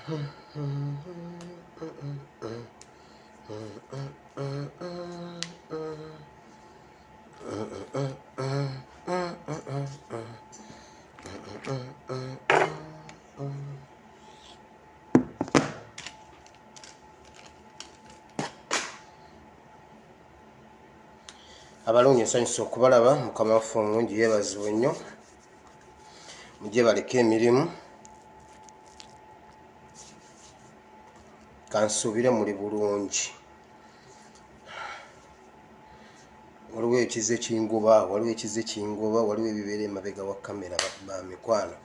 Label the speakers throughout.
Speaker 1: Abalungi nsanyusa okubalaba mukama waffe omulungi yeebazibwe nnyo mujje baleke emirimu kansuubire muli bulungi waliwo ekize kingoba waliwo ebibeera emabega wa kamera ba mikwano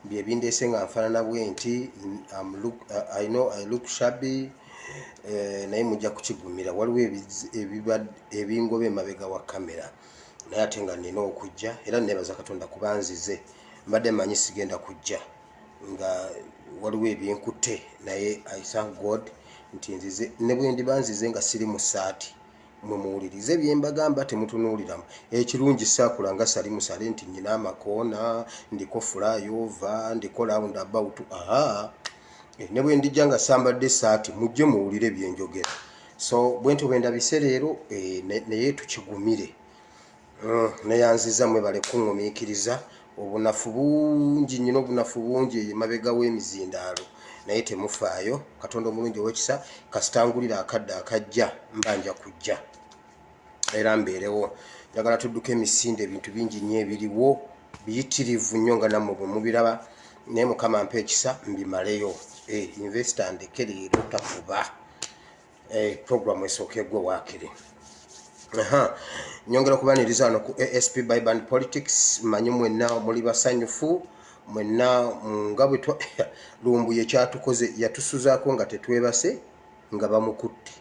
Speaker 1: bye bindeese nga nfaanana bwe nti I know I look shabby naye mujja kukigumira waliwo ebingoba emabega wa kamera naye ate nga nina okujja era nebaza Katonda kubanzize mbadde manyi sigenda kujja nga waliwo ebyenkutte naye I thank God nti nzize ne bwe ndibanzize nga siri mu saati mwe muwulirize bye mbagamba temutunuuliramu ekirungi saakula nga sali musale nti nyina amakoona ndiko flyover ndiko roundabout ne bwe ndijja nga sambadde saati mujje muwulire bye njogera so bwentyo bwe ndabise leero naye tukigumire neyanziza mwe bale kuŋŋumiikiriza obunafu bungi nnyo obunafu bungi mabega w'emizindaalo naye temufaayo Katonda omulungi ow'ekisa kasitangulira akadde akajja mbanja kujja era mbeerewo njagala tudduka emisinde ebintu bingi nnyo ebiriwo biyitirivu nnyo nga nammwe bwe mubiraba naye Mukama mpa ekisa mbimaleyo investor ndeke leero takuba program esooka eggwe waakiri nyongera kubaniriza wano ku ASP Bible and Politics manyi mwenna muli basanyufu mwenna nga bwe Lumbuye kyatukoze yatusuzaako nga tetwebase nga bamukutte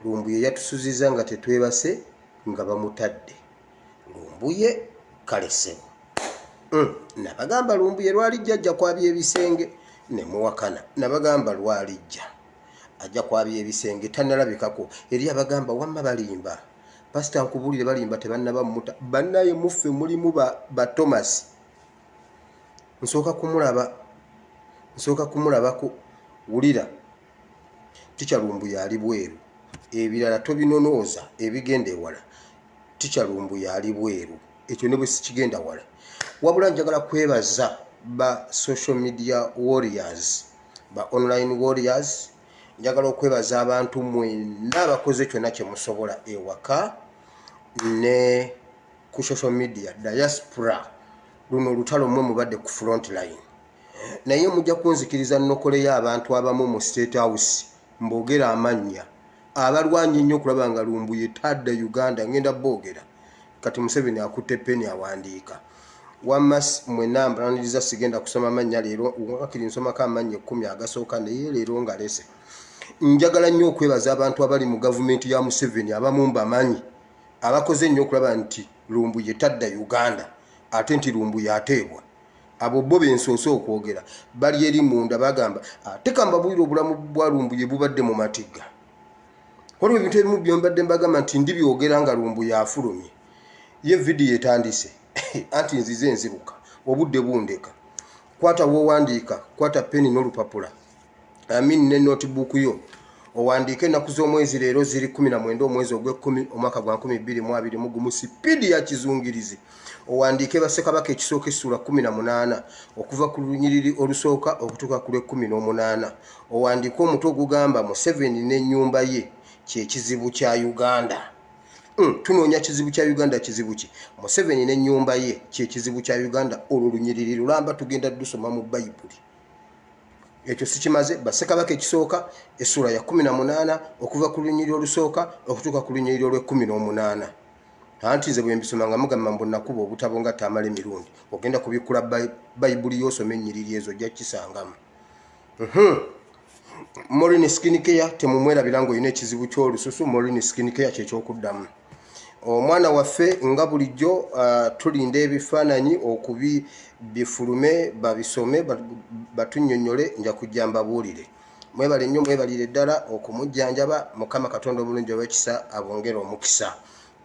Speaker 1: Lumbuye yatusuziza nga tetwebase nga bamutadde Lumbuye kalesebo nabagamba Lumbuye lwalijja ajja kwabya ebisenge ne muwakana nabagamba lwalijja ajja kwabya ebisenge tannalabikako eri abagamba wamma balimba pasita nkubulire balimba tebannaba mmuta bannaye muffe mulimu ba Thomas nsooka kumulabako wulira Ticha Lumbuye ali bweru ebirala tobinonooza ebigenda ewala Ticha Lumbuye ali bweru ekyo ne bwe sikigenda wala wabula njagala kwebaza ba social media warriors ba online warriors njagala okwebaza abantu mwenna abakoze kyonna kye musobola ewaka ne ku social media diaspora luno olutalo mmwe mubadde ku front line naye mujja kunzikiriza nnokoleyo abantu abamu mu State House mbogera amannya abalwanye nnyo okulaba nga Lumbuye tadda Uganda ngenda boogera kati Museveni akutte peni awandiika wamma mwenna mbalaniriza sigenda kusoma amannya leero wakakiri nsomako amannya 10 agasooka naye leero ngalese njagala nnyo okwebaza abantu abali mu gavumenti ya Museveni abamu mbamanyi abakoze nnyo okulaba nti Lumbuye tadda Uganda ate nti Lumbuye ateebwa abo bo bensoose okwogera bali eri munda bagamba ate kambabwire obulamu bwa Lumbuye bubadde mu matigga waliwo ebintu ebimu byembadde mbagamba nti ndibyogera nga Lumbuye afulumye ye vidiyo etandise anti nzize nziruka obudde bundeka kwata wowandiika kwata peni n'olupapula ne notebook yo owandiike ennaku z'omwezi leero ziri 17 omwezi ogw'Ekkumi omwaka gwa 2021 sipiidi ya kizungirizi owandiike Bassekabaka ekisooka essula 18 okuva ku lunyiriri olusooka okutuuka ku lw'e18 owandiike omutwe ogugamba Museveni n'ennyumba ye kyekizibu kya Uganda tunoonya kizibu kya Uganda kizibu ki Museveni n'ennyumba ye kyekizibu kya Uganda olwo lunyiriri lulamba tugenda dusoma mu Bayibuli ekyo sikimaze Bassekabaka ekisooka essula ya 18 okuva ku lunyiriri olusooka okutuuka ku lunyiriri olw'e18 anti nze bwe mbisoma nga mugamba mbu nakuba obutabo nga tamala emirundi ogenda kubikula Bayibuli y'osoma ennyiriri ezo ojja kisangamu Maureen Skin Care temumwerabira ng'olina ekizibu ky'olususu Maureen Skin Care kyekyokuddamu omwana waffe nga bulijjo tulinda ebifaananyi bifulume babisome batunnyonnyole nja kujja mbabuulire mwebale nnyo mwebalire ddala okumujjanjaba Mukama Katonda omulungi ow'ekisa abongere omukisa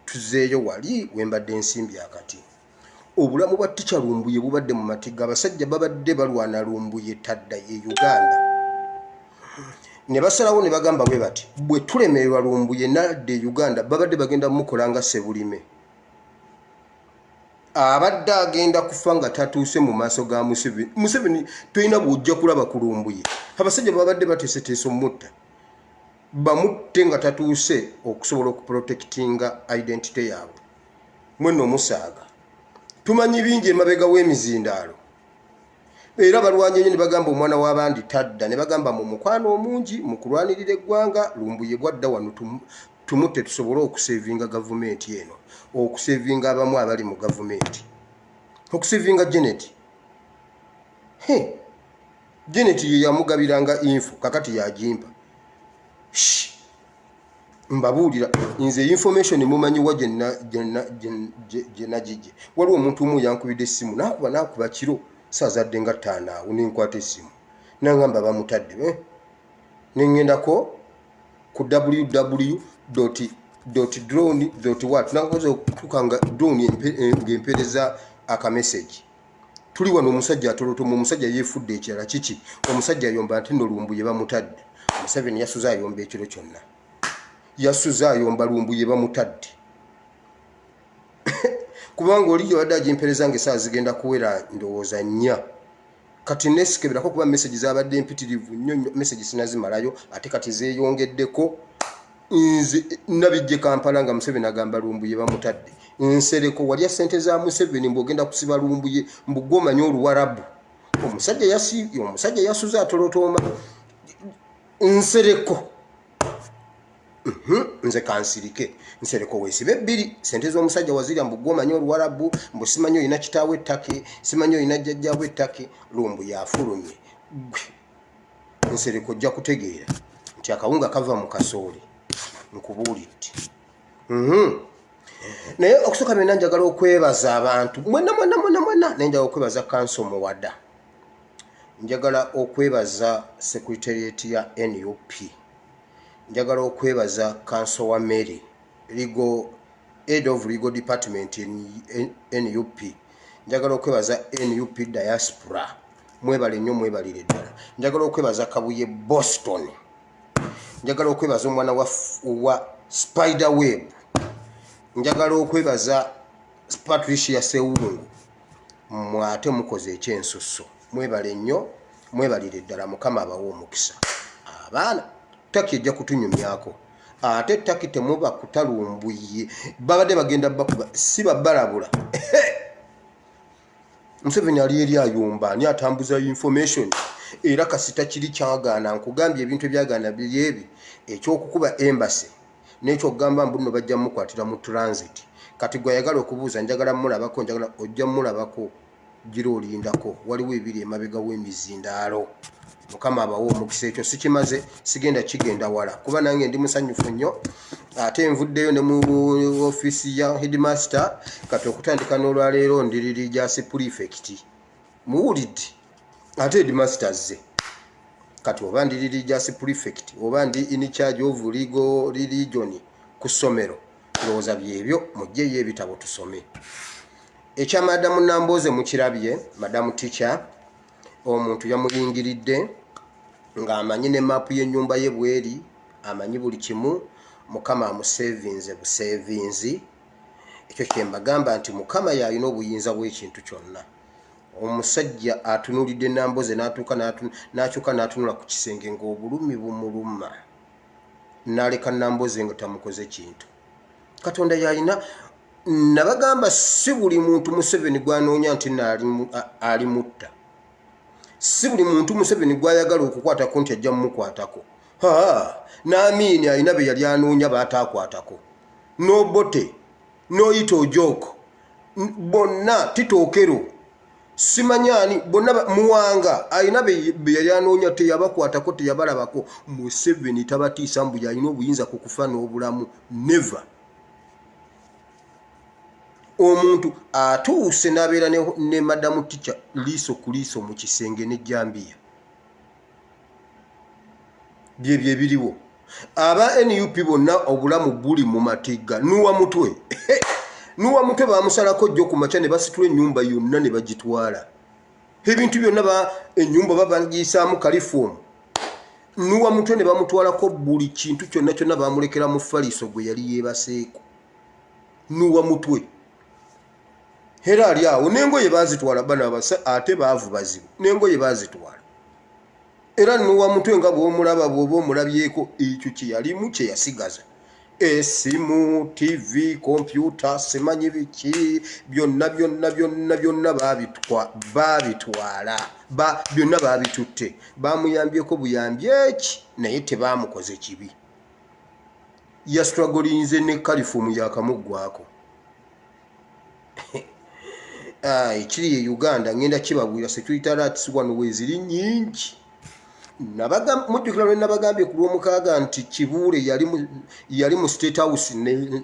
Speaker 1: tuzeeyo wali wembadde ensimbi akati obulamu bwa Ticha Lumbuye bubadde mu matigga abasajja babadde balwana Lumbuye tadda ye Uganda ne basalawo ne bagamba bwe bati bwe tulemererwa Lumbuye nadde Uganda babadde bagenda mukolanga sebulime abadde agenda kufa nga tatuuse mu maaso ga Museveni tulina bw'ojja kulaba ku Lumbuye abasajja babadde bateeseteesa omutta bamutte nga tatuuse okusobola okuprotectinga identity yaabwe mwenno omusaaga tumanyi bingi emabega w'emizindaalo era balwanyi ne bagamba omwana w'abandi tadda ne bagamba mu mukwano omungi mu kulwanirira eggwanga Lumbuye bwadda wano tumutte tusobole okusevinga gavumenti eno okusevinga abamu abali mu gavumenti okusevinga Janet Janet ye yamugabiranga info kakati yagimpa mbabuulira nze information mumanyiwa gyenagijje waliwo omuntu omu yankubidde essimu nakuba kiro saazadde nga 5 awo nenkwata essimu nangamba bamutadde nengendako ku www.drone.what nakoze okukanga drone ng'empereza akameseji tuli wano omusajja atolotoma omusajja yeefudde ekirala kiki omusajja ayomba nti no Lumbuye bamutadde Museveni yasuza ayomba ekiro kyonna yasuza ayomba Lumbuye bamutadde kubanga oli yabadde agimpereza ng'essaawa zigenda kuwera ndowooza 4 kati nesikeberako kuba message zabadde mpitirivu nnyo message sinazimalayo ate kati zeeyongeddeko nze nabijje Kampala nga Museveni agamba Lumbuye bamutadde nsereko walya ssente za Museveni mbogenda kusiba Lumbuye mbugomanya oluwarabu omusajja yasuza atolotoma nsereko nze kansirike nsereko weesibe 2 sente z'omusajja wazirya mbugomanya oluwarabu mbusimanyi oyina kitaawe ettake simanyi oyina jjajjaawe ettake Lumbuye afulumye nsereko ojja kutegeera nti akawunga kava mu kasooli nkubuulidde naye okusooka byonna njagala okwebaza abantu mwena nenjagala okwebaza kanso Muwada njagala okwebaza secretariat ya NUP njagala okwebaza kanso wa Mary head of legal department in NUP njagala okwebaza NUP diaspora mwebale nnyo mwebalire ddala njagala okwebaza Kabuye Boston njagala okwebaza omwana wa Spiderweb njagala okwebaza Patricia Sewungu mwate mukoze ekyensusso mwebale nnyo mwebalire ddala Mukama abawa omukisa abaana ttaki ejja kutunyumyako ate ttaki temuba kutalumbuye babadde bagenda bakuba si babalabula Museveni ali eri ayumba ani atambuza information era kasita kiri kyagaana nkugambye ebintu ebyagaana biri ebi ekyokukuba embassy n'ekyo kugamba mbuno bajja mukwatira mu transit kati gwe ayagala okubuuza njagala mulabako njagala ojja mulabako gira olindako waliwo ebiri emabega w'emizindaalo Mukama abawo omukisa ekyo sikimaze sigenda kigenda wala kuba nange ndi musanyufu nnyo ate nvuddeyo ne mu office ya headmaster kati okutandika n'olwaleero ndiriri jasi prefect muwulidde ate headmaster ze kati oba ndiriri jasi prefect oba ndi in charge of legal religion ku ssomero ndowooza byebyo mujjeyo ebitabo tusome ekya madamu Namboze mukirabye madamu teacher omuntu yamuyingiridde ng'amanyi ne mapu y'ennyumba ye bweri amanyi buli kimu Mukama amusevinze busevinzi ekyo kyembagamba nti Mukama yalina obuyinza bw'ekintu kyonna omusajja atunulidde Namboze n'akyuka n'atunula ku kisenge ng'obulumi bumuluma n'aleka Namboze nga tamukoze kintu Katonda yalina nabagamba si buli muntu Museveni gwanoonya nti ali mutta si buli muntu Museveni gwayagala okukwatako nti ajja mumukwatako n'Amini alina be yali anoonya baataakwatako n'Obote n'Oyita Ojoko bonna Titookero simanyani bonna Muwanga alina be yali anoonya teyabakwatako teyabalabako Museveni tabatiisa mbu yalina obuyinza ku kufa n'obulamu never omuntu atuuse n'abeera ne madamu teacher liiso ku liiso mu kisenge ne Jambiya byebyo ebiriwo aba NUP bonna obulamu buli mu matigga nuwa mutwe bamusalako jjo ku makya ne basitula ennyumba yonna ne bagitwala ebintu byonna ennyumba babagiyisaamu kalifomu nuwa mutwe ne bamutwalako buli kintu kyonna kyonna bamulekera mu faliso gwe yali yebaseeko nuwa mutwe era ali awo n'engoye baazitwala bana abasa ate baavu bazibu n'engoye baazitwala era nuwa mutwe nga bw'omulaba bw'oba omulabyeko ekyo kye yalimu kye yasigaza esimu TV kompyuta simanyi biki byonna baabitwala byonna baabitutte baamuyambyeko buyambi eki naye tebaamukoze kibi yastragolinze ne kalifumu yakamuggwako ekiri e Uganda ngenda kibabwira security alerts wano weeziri nyingi mujjukira lwe nabagambye ku lw'omukaaga nti Kibuule yali mu State House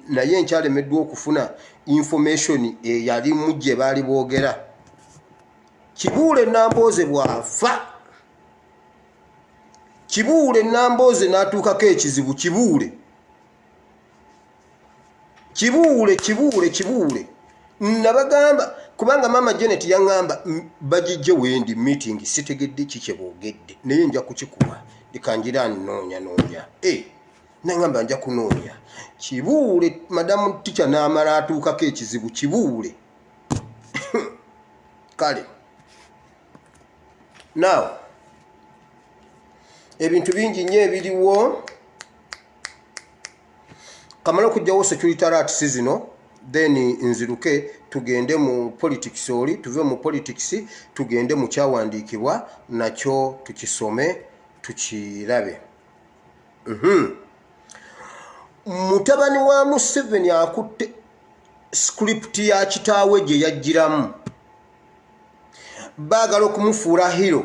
Speaker 1: naye nkyalemeddwa okufuna information eyalimu gye baali boogera Kibuule Nambooze bwafa Kibuule Nambooze n'atuukako ekizibu Kibuule nabagamba kubanga mama Janet yangamba bajijje wendi meeting sitegedde kike boogedde naye nja kukikuba dikanjira noonya nangamba nja kunoonya Kibuule madamu teacher n'amala atuukako ekizibu Kibuule kale now ebintu bingi nnyo ebiriwo kamala okujjawo security alerts zino then nziruke tugende mu politics tuve mu politics tugende mu kyawandiikibwa nakyo tukisome tukirabe mutabani wa Museveni akutte script ya kitaawe gye yajjiramu baagala okumufuula hero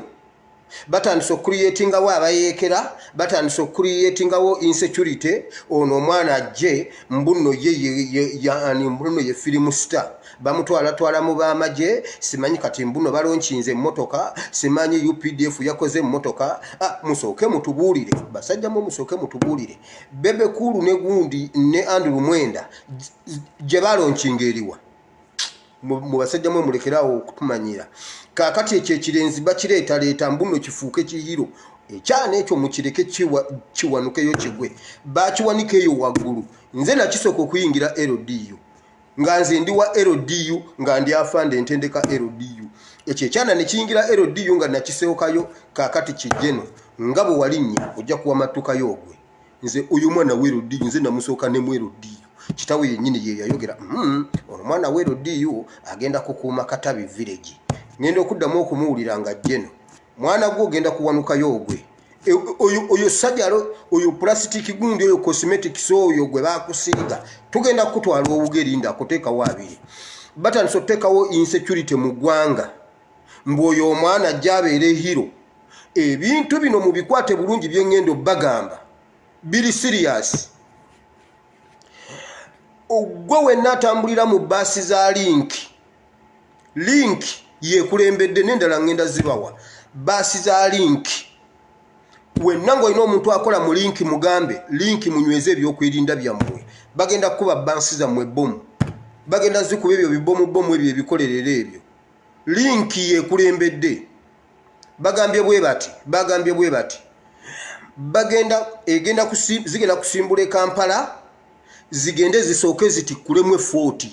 Speaker 1: batandise creatingawo abayeekera batandise creatingawo insecurity ono omwana ajje mbuno ye film star bamutwala mu baamaje simanyi kati mbuno balonkinze emmotoka simanyi UPDF yakoze emmotoka musooke mutubuulire basajja mu musooke mutubuulire Bebe Kulu ne Gundi ne Andrew Mwenda gye balonkinga eriwa mu basajja mwe mulekerawo okutumanyira kakati ekyo ekirenzi bakireeta mbuno kifuuke kihiro ekyana ekyo mukireke kiwanukeyo kigwe bakiwanikeyo waggulu nze nakisooka okuyingira LDU nga nze ndi wa LDU nga ndi afande entendeka LDU ekyo ekyana ne kiyingira LDU nga nakiseokayo kakati kijeno nga bwe walinnya ojja kuwa matukayo ogwe nze uyu mwana wa LDU nze namusooka ne mu LDU kitawe yennyini ye yayogera ono mwana wa LDU agenda kukuuma Katabi village ngenda okuddamu okumuwulira nga jeno mwana gwo ogenda kuwanukayo ogwe oyo sajjalo oyo plastic gundi oyo cosmetics oyo gwe bakusiiga tugenda kutwala obugerinda akuteekawo abiri batandise okuteekawo insecurity mu ggwanga mbw'oyo omwana ajja abeere hero ebintu bino mu bikwate bulungi byengendo bagamba biri serious ogwe wenna atambulira mu baasi za link yekulembedde n'endala ngenda zibawa baasi za link wenna ng'olina omuntu akola mu link mugambe link munyweze ebyokwerinda byammwe bagenda kukuba baasi zammwe bomu bagenda zikuba ebyo bibomu ebyo ebikolerera ebyo link yekulembedde bagambye bwe bati zigenda kusimbula Kampala zigende zisooke zitikkulemu 40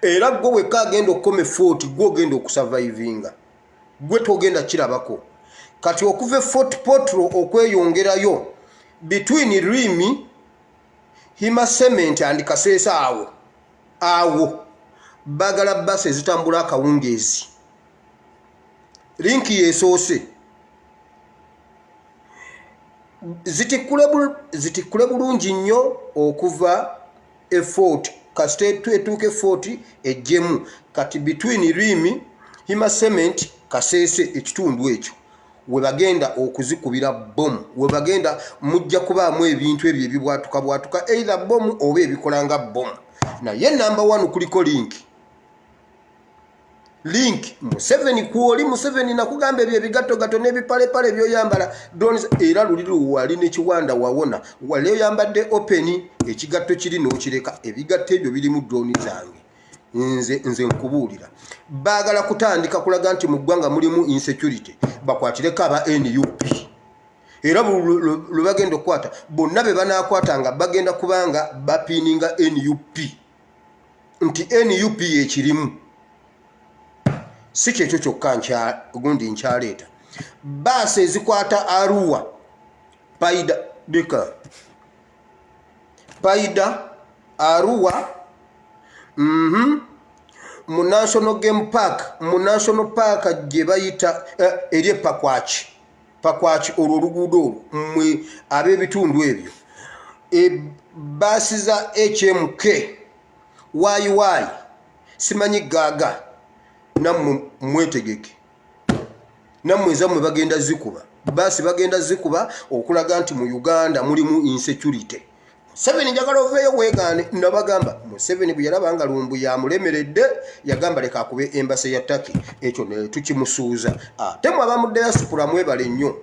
Speaker 1: era gwe wekka agenda okukoma 40 gwe ogenda okusurvivinga gwe togenda kirabako kati okuva Fort Portal okweyongerayo between Rimi Hima Cement and Kasesa awo bagala base zitambula akawungeezi linki yesoose zitikkule bulungi nnyo okuva effort kasite etuuke 40 ejjemu kati between Rimi Hima Cement Kasese ekitundu ekyo we bagenda okuzikubira bomu we bagenda mujja kubaamu ebintu ebyo ebibwatuka either bomu oba ebikolanga bomu naye number 1 kuliko link Museveni kuoli Museveni nakugamba ebyo ebigattogatto n'ebipalepale byoyambala drones era luliro wali n'ekiwanda wawona wali oyambadde open ekigatto kiri n'okireka ebigatto ebyo birimu drone zange nze nkubuulira baagala kutandika kulaga nti mu ggwanga mulimu insecurity bakwatireko aba NUP era lwe bagenda okukwata bonna be banaakwatanga bagenda kubanga bapiininga NUP nti NUP yekirimu si kyekyo kyokka gundi nkyaleeta baasi ezikwata Arua Paida Arua mu National Game Park mu National Park gye bayita eri Pakwachi olwo oluguudo mmwe ab'ebitundu ebyo baasi za HMK YY simanyi gaaga nammwe mwetegeke nammwe ezammwe bagenda zikuba baasi bagenda zikuba okulaga nti mu Uganda mulimu insecurity. Museveni njagala oveeyo weegaane nabagamba Museveni bwe yalaba nga Lumbu yamulemeredde yagamba leka akube embase ya Turkey ekyo ne tukimusuuza ate mu abamu diaspora mwebale nnyo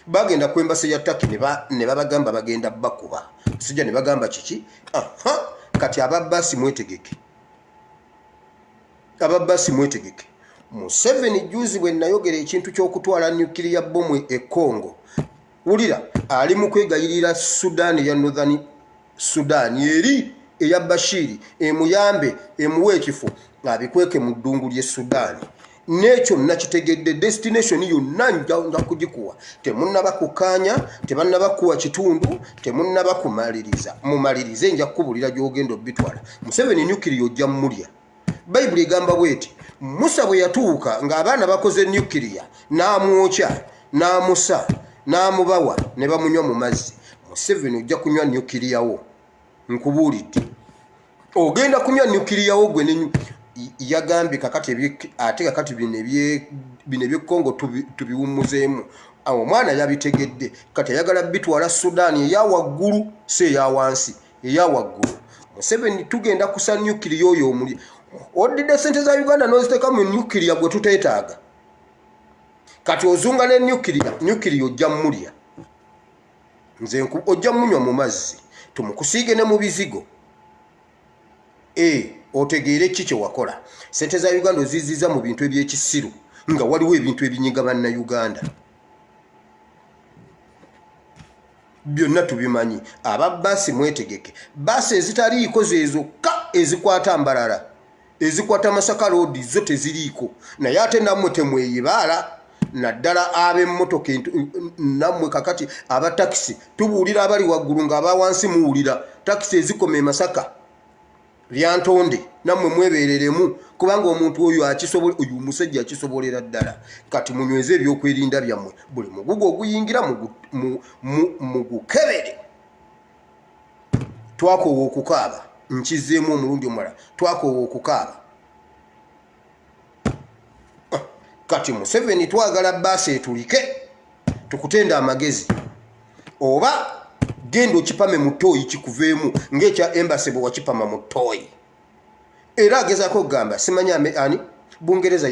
Speaker 1: bagenda ku embase ya Turkey ne babagamba bagenda bakuba sijja ne bagamba kiki kati ababasi mwetegeke Museveni juzi bwe nayogera ekintu ky'okutwala nuclear bomb e Congo ulira ali mu kwegayirira Sudan ya Northern Sudan eri eya Bashiri emuyambe emuwe ekifo abikweke mu ddungu lye Sudan nekyo nakitegedde destination yonna nja kugikuwa temunnaba kukanya tebannaba kuwa kitundu temunnaba kumaliriza mumalirize nja kubulira gyogenda obitwala Museveni nuclear ojja mulya Bible egamba bweti Musa bwe yatuuka ng'abaana bakoze nuclear n'amwokya n'amusa n'amubawa ne bamunywa mu mazzi Museveni ojja kunywa nuclear wo nkubuulidde ogenda kunywa nuclear wo gwe yagambye kakati ate kakati bino eby'Congo tubiwummuzeemu awo omwana yabitegedde kati ayagala bitwala Sudan eya waggulu si eya wansi eya waggulu Museveni tugenda kusa nuclear oyo omuli odidde sente za Uganda n'oziteeka mu nuclear gwe tuteetaaga kati ozunga ne nuclear ojja mulya nze ojja munywa mu mazzi tumukusiige ne mu bizigo otegeere ki kye wakola sente za Uganda oziziza mu bintu eby'ekisiru nga waliwo ebintu ebinyiga bannayuganda byonna tubimanyi ababasi mwetegeke basi ezitaliiko zezokka ezikwata Mbarara ezikwata Masaka Road zo teziriiko naye ate nammwe temweyibaala naddala ab'emmotoka nammwe kakati aba taxi tubuulira abali waggulu ng'aba wansi muwulira taxi ezikoma e Masaka lyantonde nammwe mwebeereremu kubanga omuntu oyo akisobola oyo omusajja akisobolera ddala kati munyweze ebyokwerinda byammwe buli mugugu oguyingira mu gukebere twakoowa okukaaba nkizeemu omulundi omulala twakoowa okukaaba kati Museveni twagala baasi etulike tukutenda amagezi oba genda okipame mu ttooyi kikuveemu ng'ekya embase bwe wakipama mu ttooyi era agezaako okugamba simanyi ani Bungereza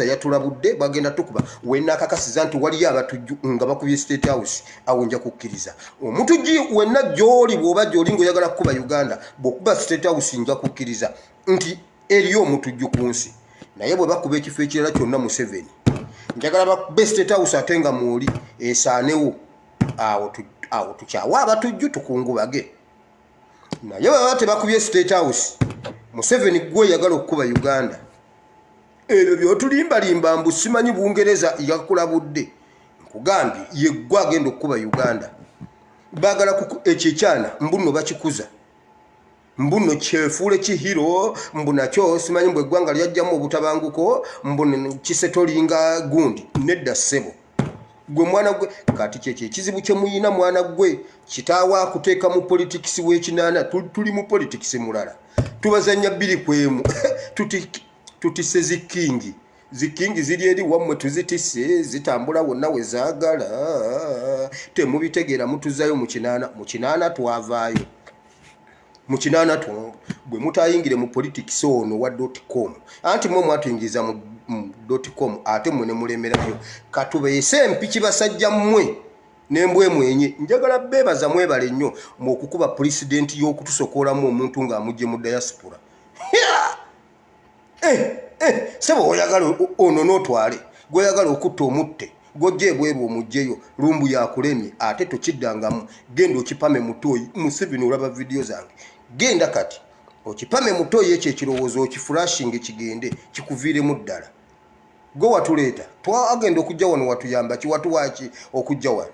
Speaker 1: yatulabudde bagenda tukuba wenna akakasiza nti waliyo abatujju nga bakubye State House awo nja kukkiriza omutujji wenna gy'oli bw'oba gy'oli ng'oyagala kukuba Uganda bw'okuba State House nja kukkiriza nti eriyo omutujju ku nsi naye bwe bakuba ekifo ekirala kyonna Museveni njagala bakube State House ate nga mwoli esaanewo awo tukyawa abatujju tukungubage naye baba tebakubye State House Museveni gwe yagala okukuba Uganda ebyo byotulimbalimba mbu simanyi Bungereza yakulabudde nkugambye yeggwe agenda okukuba Uganda bagala ekyekyana mbuno bakikuza mbuno kyefuule kihiro mbunakyo simanyi mbwe eggwanga lyajjamu obutabanguko mbuno kisetolinga gundi nedda ssebo gwe mwana gwe kati kyekyo ekizibu kye muyina mwana gwe kitaawa akuteeka mu politics w'ekinaana tuli mu politics mulala tubazanya bbiri kwemu tutise zikingi ziri eri wammwe tuzitise zitambula wonna we zaagala temubitegeera mutuzayo mu kinaana twavaayo mu kinaana bwe mutayingire mu politics ono wa .com anti mwe mwatuyingiza mu .com ate mwe ne mulemerayo katubeese empiki basajja mmwe nembwe mwenye njagala bebaza mwebale nnyo mu okukuba president y'okutusokolamu omuntu ng'amugye mu diaspora sebo oyagala ono n'otwale gweyagala okutta omutte gojje bweru omujjeyo lumbu yakulemye ate tokiddangamu genda okipame mutoyi Museveni olaba video zange genda kati okipame mutoyi ekyo ekirowoozo okiflashinge kigende kikuviiremu ddala go watuleeta twagenda okujja wano watuyamba kiwatuwaki okujja wano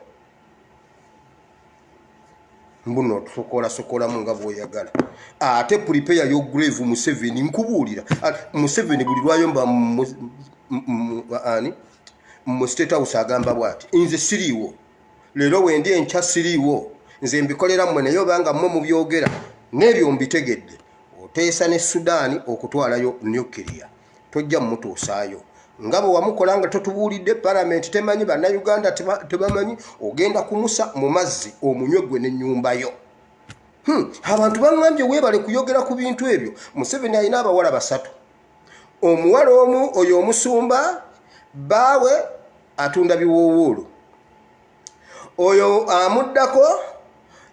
Speaker 1: mbuno sokolamu nga bw'oyagala ate prepare yo grave Museveni nkubuulira Museveni buli lwayomba mu State House agamba bwati nze siriiwo leero wendi enkya siriiwo nze mbikolera mmwe naye obanga mmwe mu byogera n'ebyo mbitegedde oteesa ne Sudan okutwalayo nuclear tojja mmutuusaayo nga bwe wamukola nga totubuulidde Parliament temanyi bannayuganda tebamanyi ogenda kumusa mu mazzi omunywe gwe n'ennyumba yo abantu baŋŋambye weebale kuyogera ku bintu ebyo Museveni alina abawala basatu omuwala omu oyo omusumba baawe atunda biwoowolo oyo amuddako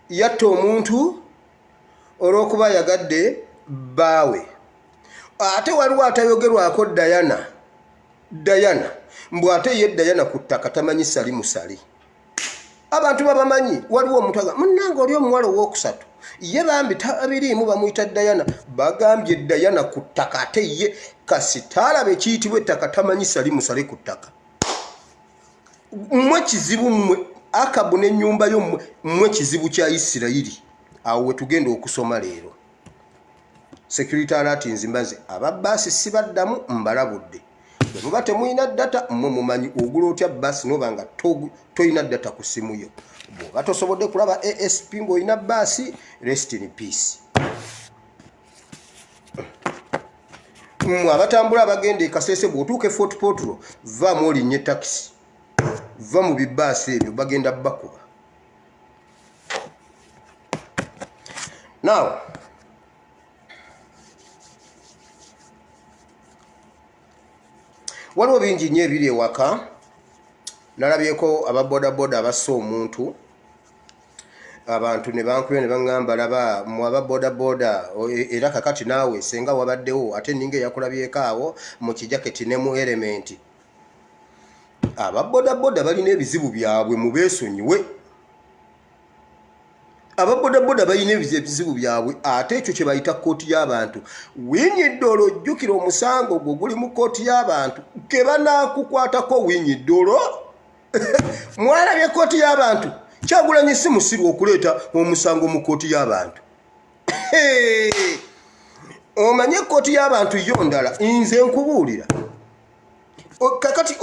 Speaker 1: yatta omuntu olw'okuba yagadde baawe ate waliwo atayogerwako Diana mbu ate ye Diana ku ttaka tamanyi sali musali abantu babamanyi waliwo omuntu munnange oli omuwala ow'okusatu ye bambi tabiriimu bamuyita Diana bagambye Diana ku ttaka ate ye kasitaalabe ekiyitibwa ettaka tamanyi sali musale ku ttaka mmwe kizibu mmwe Akabu n'ennyumba yo mmwe kizibu kya Isirayiri awo wetugenda okusoma leero security alert nzimbaze ababbaasi sibaddamu mbalabudde bwe muba temuyina data mmwe mumanyi ogula otya bbaasi noba nga toyina data ku simu yo bw'oba tosobodde kulaba ASP ng'olina bbaasi rest in peace mmwe abatambula abagenda e Kasese bw'otuuka e Fort Portal vaamu olinnye takisi va mu bibbaasi ebyo bagenda bakuba now waliwo bingi nnyo ebiri ewaka nalabyeko ababodaboda abassa omuntu abantu ne bankubira ne baŋŋamba laba mu ababodaboda era kakati naawe senga wabaddewo ate ninga eyakulabyeko awo mu kijaketi ne mu elementi ababodaboda balina ebizibu byabwe mu beesonyiwe ababodaboda balina ebizibu byabwe ate ekyo kye bayita kkooti y'abantu winyidde olwojjukira omusango gwo guli mu kkooti y'abantu ke banaakukwatako winyidde olwo mwalabye kkooti y'abantu Kyagulanyi si musiru okuleeta omusango mu kkooti y'abantu omanye kkooti y'abantu yo ndala nze nkubuulira kakati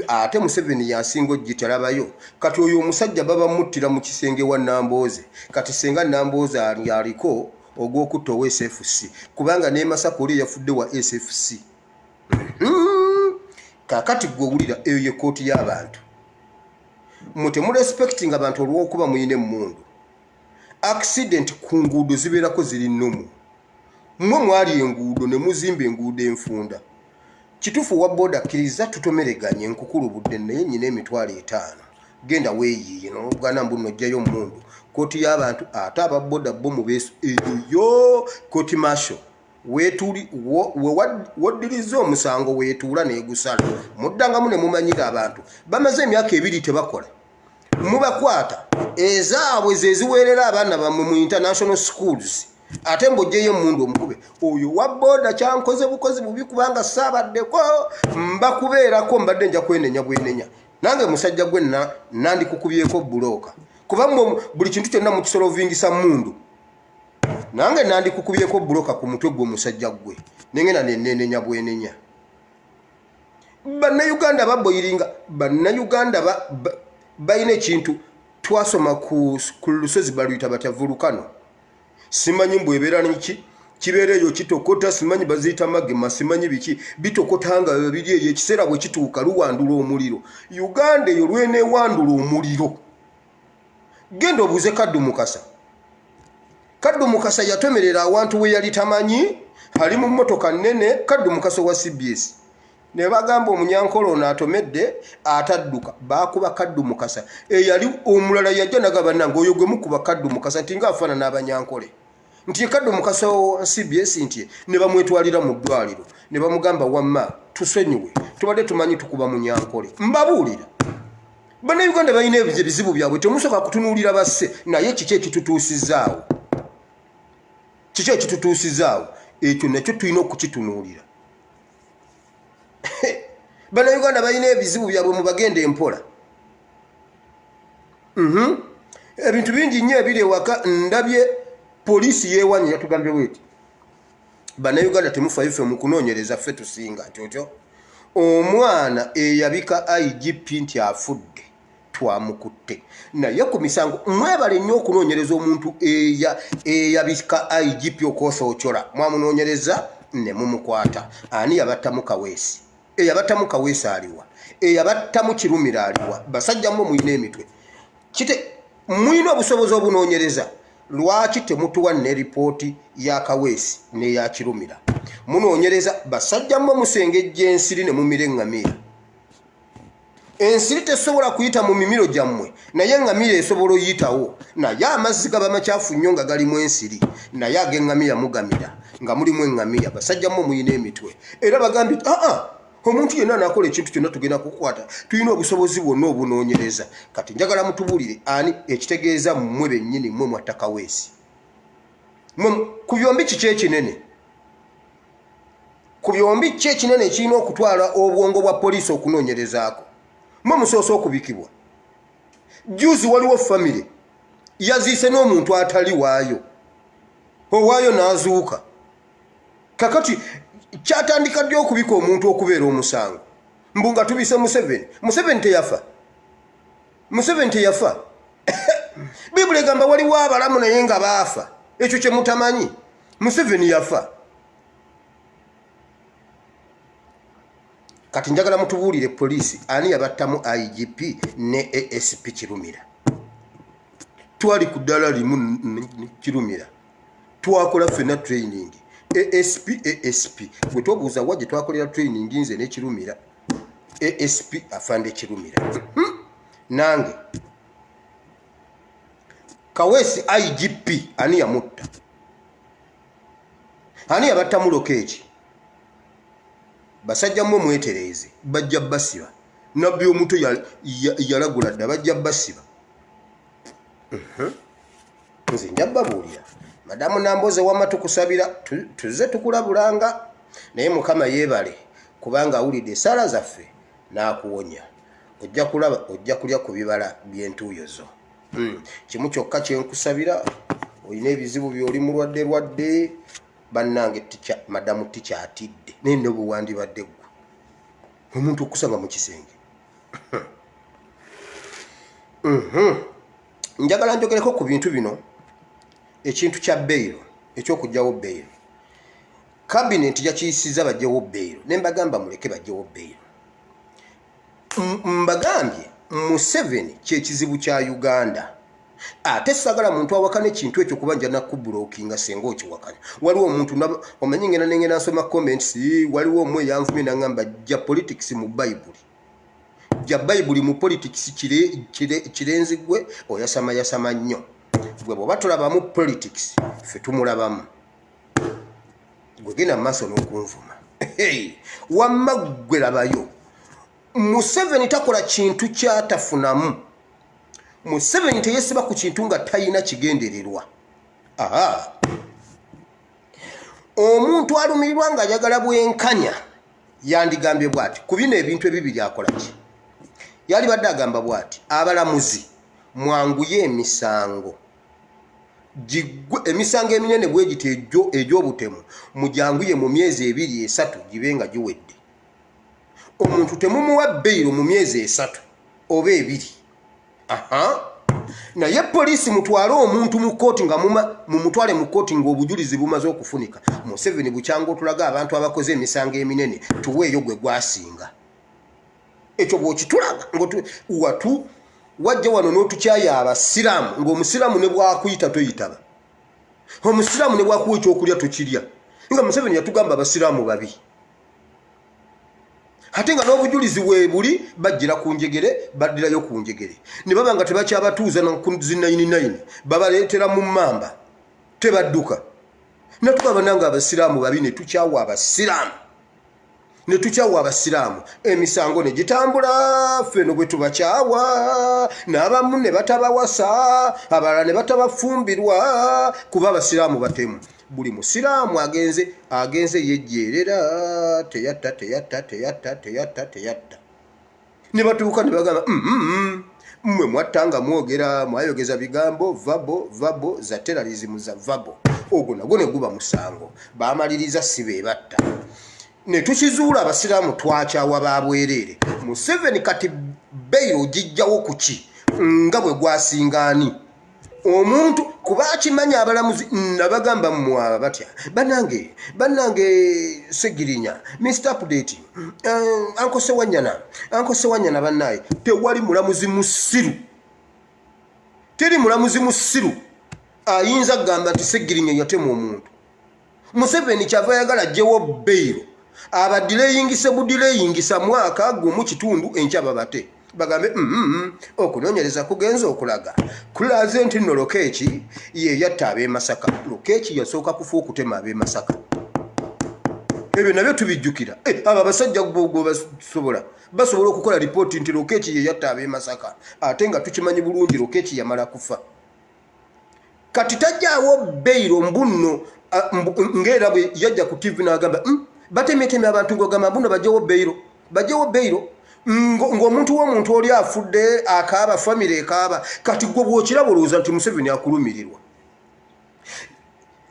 Speaker 1: ate Museveni yasinga ogitalabayo kati oyo omusajja baba muttira mu kisenge wa Nambooze kati senga Nambooze aliko ogw'okutta owa SFC kubanga ne Masaka oli yafudde wa SFC kakati gw'owulira eyo ye kkooti y'abantu mutemurespecting abantu olw'okuba muyina emmundu accident ku nguudo zibeerako ziri nnomu mmwe mwali enguudo ne muzimba enguudo enfunda kitufu wa boda kiriza tutomereganye enkukulubudde naye nyina emitwalo 5 genda weeyiye n'obugana mbu nojjayo mundu koti y'abantu ate ababoda bo mu beeso eyo koti masho weetuli waddiriza omusango weetuula neegusala muddangamu ne mumanyira abantu bamaze emyaka 2 tebakola mubakwata ezaabwe ze ziweerera abaana bammwe mu international schools ate mbojjeyo mundu omukube oyo wa boda kyankoze bukozi bubi kubanga saabaddeko mbakubeerako mbadde nja kwenenya bwenenya nange musajja gwe nandi kukubyeko buloka kubanga buli kintu kyonna mu kisolovingisa mundu nange nandi kukubyeko buloka ku mutwe gwe musajja gwe nengena nenenya bwenenya bannayuganda baboyiringa bannayuganda bayina ekintu twasoma ku lusozi baluyita batya volukano simanyi mbwebeera niki kibeereyo kitokota simanyi baziyita magema simanyi biki bitokotanga biri eyo ekiseera bwe kituuka luwandula omuliro Uganda eyo lwenewandula omuliro genda obuuze Kaddu Mukasa yatomerera awantu we yali tamanyi ali mu mmotoka nnene Kaddu Mukasa wa CBS ne bagamba omunyankolo ono atomedde atadduka baakuba Kaddu Mukasa eyali omulala yajja nagaba nange oyo gwe mukuba Kaddu Mukasa nti ng'afaanana abanyankole nti kadde omukaso CBS nti ne bamwetwalira mu ddwaliro ne bamugamba wamma tusonyiwe tubadde tumanyi tukuba mu Nyankole mbabuulira bannayuganda balina ebizibu byabwe temusoka kutunuulira basse naye kiki ekitutuusizaawo ekyo nakyo tulina okukitunuulira bannayuganda balina ebizibu byabwe mubagende empola ebintu bingi nnyo ebiri ewaka ndabye poliisi yeewanye yatugambye bweti bannayuganda temufaayo ffe mu kunoonyereza ffe tusinga tyotyo omwana eyabika IGP nti afudde twamukutte naye ku misango mwebale nnyo okunoonyereza omuntu eyabika IGP okosoocola mwamunoonyereza ne mumukwata ani yabattamu Kaweesi eyabattamu Kaweesi aliwa eyabattamu Kirumira aliwa basajja mmwe muyina emitwe kite muyina obusobozi obunoonyereza lwaki temutuwa ne ripooti ya Kaweesi n'eya Kirumira munoonyereza basajja mmwe musengejja ensiri ne mumira eŋŋamira ensiri tesobola kuyita mu mimiro gyammwe naye eŋŋamira esobola oyitawo naye amazzi gaba makyafu nnyo nga galimu ensiri naye ag'eŋŋamira mugamira nga mulimu eŋŋamira basajja mmwe muyina emitwe era bagambye omuntu yenna anakola ekintu kyonna tugenda kukwata tulina obusobozi bwonna obunoonyereza kati njagala mutubuulire ani ekitegeeza mmwe bennyini mmwe mwatta Kaweesi ku byombi kiki ekinene ku byombi kiki ekinene ekirina okutwala obwongo bwa poliisi okunoonyerezaako mmwe musoose okubikibwa juzi waliwo famire yaziise n'omuntu atali waayo owaayo n'azuuka kakati kyatandika ddi okubika omuntu okubeera omusango mbu nga tubise Museveni teyafa Bibuli egamba waliwo abalamu naye nga baafa ekyo kye mutamanyi Museveni yafa kati njagala mutubuulire poliisi ani yabattamu IGP ne ASP Kirumira twali ku ddala limu Kirumira twakola ffenna training ASP bwe twobuuza wajje twakolera training nze ne Kirumira ASP afande Kirumira nange Kaweesi IGP ani yamutta ani yabattamu Lokeeki basajja mmwe mwetereeze bajja basiba nabbi omuto yalagula dda bajja basiba nze njabbabuulira madamu Namboze wamma tukusabira tuze tukulabulanga naye Mukama yeebale kubanga awulidde essaala zaffe n'akuwonya ojja kulaba ojja kulya ku bibala by'entuuyo zo kimu kyokka kyenkusabira olina ebizibu by'oli mulwadde bannange madamu tikyatidde naye ne bwe wandibadde ggwe omuntu okusanga mu kisenge njagala njogereko ku bintu bino ekintu kya beyiro ekyokugjawo beyiro kabineti yakiyisiza bajjewo beyiro ne mbagamba muleke bajjewo beyiro mbagambye Museveni kyekizibu kya Uganda ate sagala muntu awakana ekintu ekyo kuba nja nakubulookinga senga okiwakanya waliwo omuntu omanyi ngena nengena nsoma comments waliwo omwe yanvumye nangamba jja politics mu Bible mu politics kirenzi gwe oyasama nnyo gwe bw'oba tulabamu politics ffe tumulabamu gwe genda mu maaso n'okunvuma wamma gwe labayo Museveni takola kintu kyatafunamu Museveni teyesiba ku kintu nga tayina kigendererwa omuntu alumirirwa nga ayagala bwenkanya yandigambye bw'ati ku bino ebintu ebibiri akola ki yali badde agamba bw'ati abalamuzi mwanguye emisango emisango eminene bwegite egy'obutemu mujyanguye mu myezi 2-3 gibe nga giwedde omuntu temumuwa beyiro mu myezi 3 oba 2 naye poliisi mutwale omuntu mu kooti nga mumutwale mu kooti ng'obujulizi bumaze okufunika Museveni bukyanga otulaga abantu abakoze emisango eminene tuweeyo gwe gwasinga ekyo bw'okitulaga watu wajja wano n'otukyaya abasiraamu ng'omusiraamu ne bwakuyita toyitaba omusiraamu ne bwakuwa ekyokulya tokirya nga Museveni yatugamba abasiraamu babi ate nga n'obujulizi weebuli bajjira ku njegere baddirayo ku njegere ne baba nga tebakyabatuuza na ku zi 99 babaleetera mu mmamba tebadduka Natugamba nange abasiraamu babi ne tukyawa abasiraamu. Ne tukyawa abasiraamu emisango ne gitambula ffeno bwe tubakyawa n'abamu ne batabawasa abalala ne batabafumbirwa kuba abasiraamu batemu. Buli musiraamu agenze yejjeerera teyatta ne batuuka ne bagamba mmwe mwattanga mwogera mwayogeza bigambo vabo za terrorism za vabo ogwo nagwo ne guba musango baamaliriza si be batta. Ne tukizuula abasiraamu twakyawa babwereere. Museveni kati bairo gijjawo kuki nga bwe gwasingaani omuntu kuba akimanya abalamuzi nabagamba mmwaba batya bannange Segirinya Mr. Update Anko Sewanyana bannaye tewali mulamuzi musiru teri mulamuzi musiru ayinza gamba nti Segirinya yatema omuntu. Museveni kyava yagala jewo bairo abadileyingise budileyingisa mwaka gumu kitundu enkyaba bate bagambe okunoonyereza kugenza okulaga kulaze nti nno Lokeki ye yatta ab'e Masaka. Lokeki yasooka kufa okutema ab'e Masaka. Ebyo nabyo tubijjukira. Abo abasajja basobola okukola lipooti nti Lokeki ye yatta ab'e Masaka ate nga tukimanyi bulungi Lokeki yamala kufa. Kati tajjaawo bairo mbunno ng'era bwe yajja ku TV n'agamba batemeteme abantu ng'ogamba mbuno bajjewo bairo ng'omuntu w'omuntu oli afudde akaaba famire ekaaba. Kati gwe bw'okiraba olowooza nti Museveni akulumirirwa.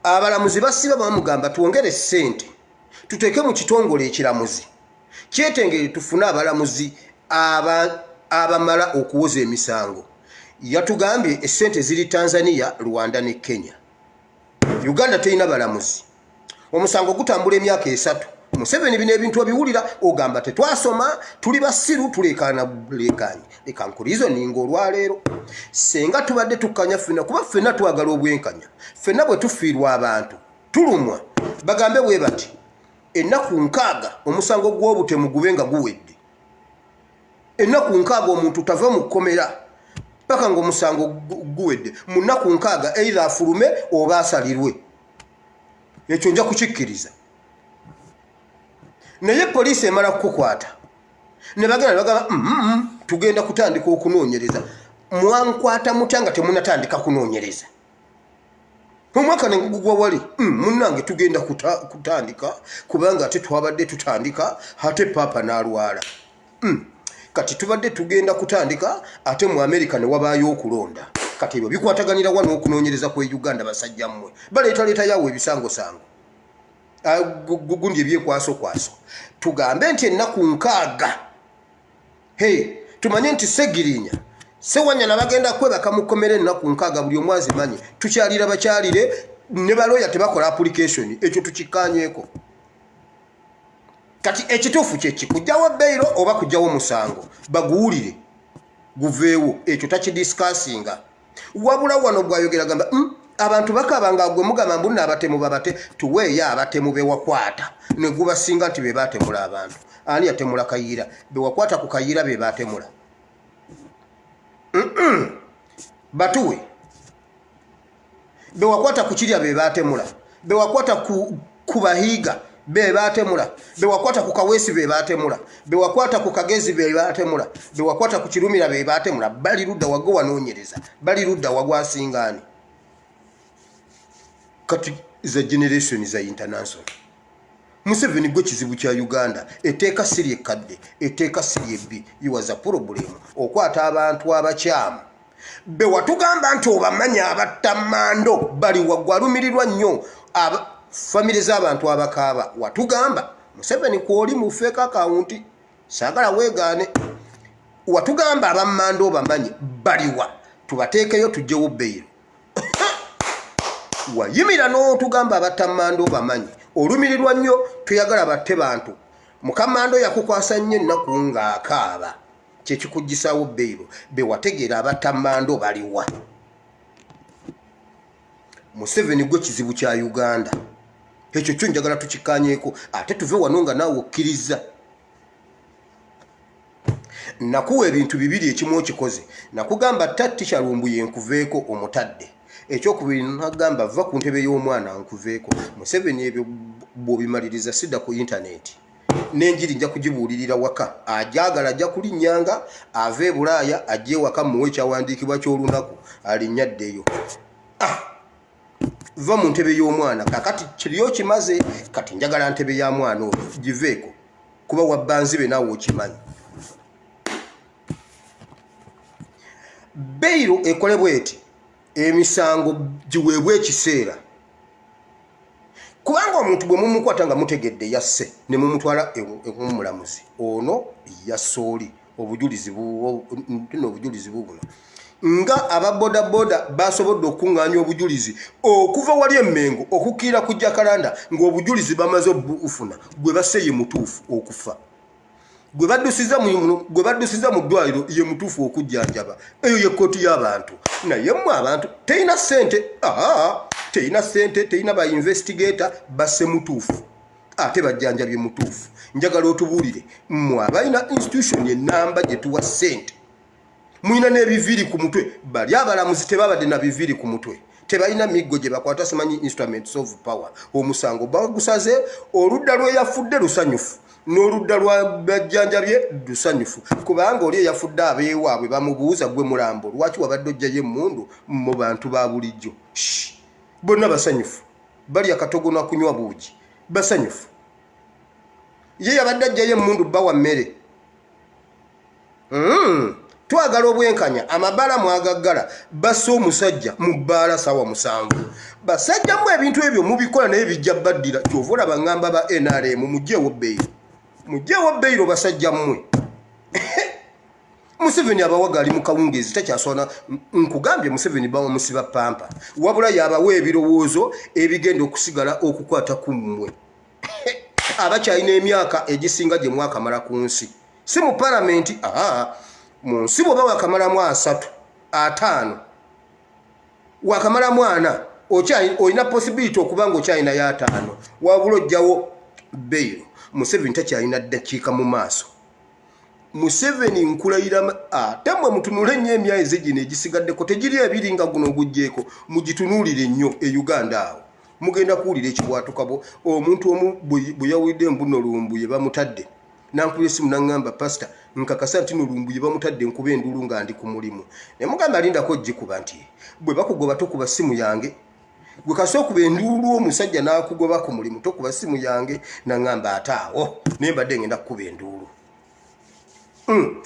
Speaker 1: Abalamuzi basiba bamugamba twongere ssente tuteeke mu kitongole ekiramuzi kyetengere tufune abalamuzi abamala okuwoza emisango. Yatugambye essente ziri Tanzania, Rwanda ne Kenya. Uganda terina balamuzi. Omusango gutambula emyaka 3. Museveni bino ebintu obiwulira ogamba tetwasoma tuli basiru tulekana bulekanye. Leka nkurizo ningo olwaleero senga tubadde tukanya ffena kuba ffena twagala obwenkanya. Ffena bwe tufiirwa abantu tulumwa bagambe bwe bati ennaku 6 omusango gw'obutemu gube nga guwedde. Ennaku 6 omuntu tava mu kkomera paka ng'omusango guwedde. Mu nnaku 6 either afulume oba asalirwe. Ekyo nja kukikkiriza. Naye poliisi emala kukukwata ne bagamba tugenda kutandika okunoonyereza. Mwankwata mutya nga temunatandika kunoonyereza? Omwaka ne gugwa wali munnange tugenda kutandika kubanga ate twabadde tutandika ate paapa n'alwala. Kati tubadde tugenda kutandika ate mu Amerika ne wabaayo okulonda. Kati ebyo bikwataganira wano okunoonyereza kwe Uganda basajja mmwe baleeta yawe ebisangosango gundi ebyekwaso tugambe nti ennaku 6 tumanye nti Segirinya Sewanyana bagenda kwebaka mu kkomera ennaku 6 buli omu azimanyi tukyalira bakyalire ne baloya tebakola application. Ekyo tukikkaanyeeko. Kati ekituufu kye kujjawo bairo oba kujjawo musango baguwulire guveewo. Ekyo takidiscussinga. Wabula wano gwayogera gamba abantu bakabanga gwe mugamba mbunna abatemu babate tuweeyo abatemu bewakwata ne gubasinga nti be batemula abantu. Ani yatemula Kayiira? Bewakwata ku Kayiira be batemula. Batuwe bewakwata ku Kirya be batemula. Bewakwata ku Bahiiga be batemula. Bewakwata ku Kaweesi be batemula. Bewakwata ku Kagezi be batemula. Bewakwata ku Kirumira be batemula. Bali ludda wago wanoonyereza. Bali ludda wagwasingaani. Kati za generation za international. Museveni gwe kizibu kya Uganda eteeka siri ekadde eteeka siri ebbi. Iwaza problem okwata abantu abakyamu be watugamba nti obamanya abattamando bali wagwalumirirwa nnyo family z'abantu abakaaba. Watugamba Museveni kwoli mu fake account sagala weegaane. Watugamba abammando bamanyi baliwa tubateekeyo tujjewo bairo. Wayimira n'otugamba abattamando bamanyi olumirirwa nnyo tuyagala batte bantu. Mukamando yakukwasa nnyo ennaku ng'akaaba kyekikuggisawo bairo be wategeera abattamando baliwa. Museveni gwe kizibu kya Uganda. Ekyo kyo njagala tukikkaanyeeko ate tuve wano nga naawe okkiriza. Nakuwa ebintu bibiri ekimu okikoze. Nakugamba Teacher Lumbuye nkuveeko omutadde. ekyokubiri nagamba va ku ntebe y'omwana nkuveeko. Museveni ebyo bw'obimaliriza sidda ku intaneti n'enjiri nja kugibuulirira waka. Ajagala ajja kulinnyanga ava e Bulaaya ajje waka muwe ekyawandiikibwa ky'olunaku alinnyaddeyo. Va mu ntebe y'omwana kakati kiriyo kimaze kati njagala ntebe ya mwana oyo giveeko kuba wabbanzibe naawe okimanyi. Bairo ekole bweti emisango giweebwa ekiseera kubanga omuntu bwe mumukwata nga mutegedde yasse ne mumutwala omulamuzi ono yasooli obujulizi buno nga ababodaboda basobodde okuŋŋaanya obujulizi okuva wali emmengo okukiira ku Jacaranda ng'obujulizi bamaze obufuna gwe basse ye mutuufu okufa gwe baddusiza mu ddwaliro ye mutuufu okujjanjaba. Eyo ye kkooti y'abantu naye mmwe abantu terina ssente. Terina ssente, terina ba investigator basse mutuufu ate bajjanjabye mutuufu. Njagala otubuulire mmwe abalina institution ennamba gye tuwa ssente mulina n'ebiviiri ku mutwe. Bali abalamuzi tebabadde na biviiri ku mutwe, tebalina miggo gye bakwata simanyi instruments of power. Omusango bagusaze oludda lwe yafudde lusanyufu n'oludda lwa bajjanjabye lusanyufu kubanga oli eyafudde abeewaabwe bamubuuza gwe mulambo lwaki wabadde ojjayo emmundu mu bantu ba bulijjo. Bonna basanyufu bali akatogo kunywa buugi basanyufu. Ye yabadde ajjayo emmundu bawa mmere. Twagala obwenkanya amabala mwagaggala basse omusajja mu bbaala sawa 7. Basajja mu ebintu ebyo mubikola naye bijja baddira kyova olaba ngamba ba NRM mugyewo Bairo basajja mmwe. Museveni abawaga ali mu kawungezi takyasona nkugambye Museveni bawa musiba pampa wabula yabawa ebirowoozo ebigenda okusigala okukwata ku mmwe abakyalina emyaka egisinga gye mwakamala ku nsi si mu palamenti. Mu nsi bw'oba wakamalamu 3 5 wakamalamu 4 olina possibility okuba nga okyalina ya 5 wabula ojjawo Bairo. Museveni takyalina ddakiika mu maaso. Museveni nkulayira temwe mutunule nnyo emyezi gino egisigaddeko tegiri ebiri nga guno ogugjeeko mugitunuulire nnyo e Uganda awo mugenda kuwulira ekibwatukabo. Omuntu omu bwe yawulidde embuno Lumbuye bamutadde nankubye esimu naŋŋamba pasita nkakasa nti Lumbuye bamutadde nkuba enduulu nga ndi ku mulimu ne mugamba lindako gikuba nti bwe bakugoba tokuba simu yange gwe kasooka okuba enduulu omusajja n'akugoba ku mulimu tokuba simu yange naŋŋamba ate awo naye mbadde ngenda kukuba enduulu.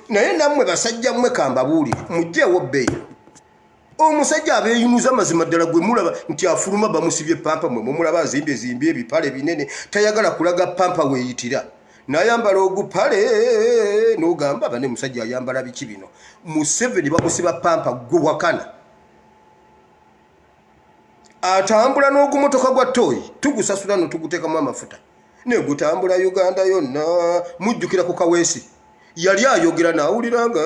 Speaker 1: Naye nammwe basajja mmwe kambabuulire mugjeewo Bairo. Omusajja abeeyunuza mazima ddala gwe mulaba nti afuluma bamusibye pampa mwe mumulaba azimbye ebipale binene tayagala kulaga pampa weeyitira n'ayambala ogupale n'ogamba bane musajja ayambala biki bino. Museveni bamusiba pampa gwe wakana atambula n'ogumotoka gwa toyi tugusasula notuguteekamu amafuta negutambula Uganda yonna. Mujjukira ku Kaweesi yali ayogera n'awulira nga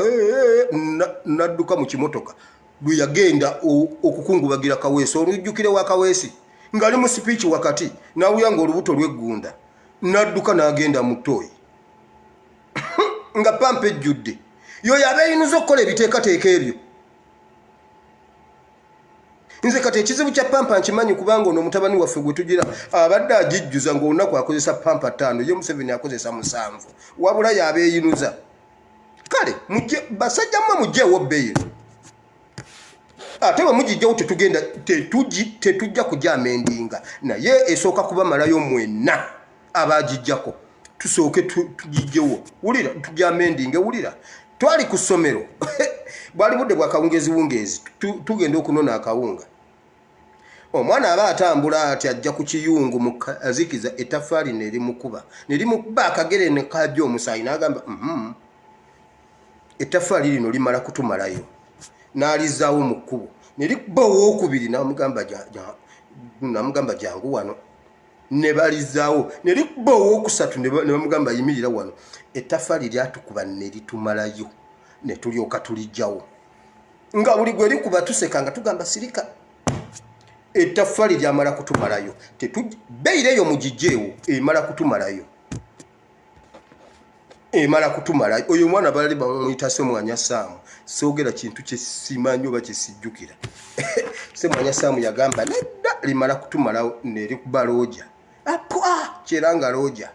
Speaker 1: nadduka mu kimotoka lwe yagenda okukungubagira Kaweesi. Olujjukire wa Kaweesi ng'ali mu sipiiki wakati n'awulira nga olubuto lw'eggunda nadduka n'agenda mu toyi nga pampa ejjudde. Yoyo abeeyinuza okukola ebiteekateeka ebyo. Nze kati ekizibu kya pampa nkimanyi kubanga ono mutabani waffe gwe tugira abadde agijjuza ng'olunaku akozesa pampa 5 ye Museveni akozesa 7 wabula yabeeyinuza. Kale basajja mmwe mugjeewo Bairo ate bwe mugijjawo tetujja kugyamendinga naye esooka kubamalayo mwenna abagijjako tusooke tugijjewo. Wulira tugyamendinge. Wulira twali ku ssomero bwali budde bwa kawungezi tugenda okunona akawunga. Omwana aba atambula ati ajja ku kiyungu mu azikiza ettaffaali nerimukuba akagere ne kajja omusaayi n'agamba ettaffaali lino limala kutumalayo n'alizaawo mu kkubo nerikuba owookubiri namugamba jangu wano ne balizaawo nerikuba owookusatu ne bamugamba yimirira wano. Ettaffaali lyatukuba ne litumalayo ne tulyoka tulijjawo nga buli gwe likuba tuseka nga tugamba sirika. Ettaffaali lyamala kutumalayo Bairo eyo mugijjeewo emala kutumalayo. Oyo mwana bali bamuyita Ssemwanya Saamu soogera kintu kye simanyi oba kye sijjukira Ssemwanya Saamu yagamba nedda limala kutumalawo nerikuba Looja. Apwa Kyeranga Looja.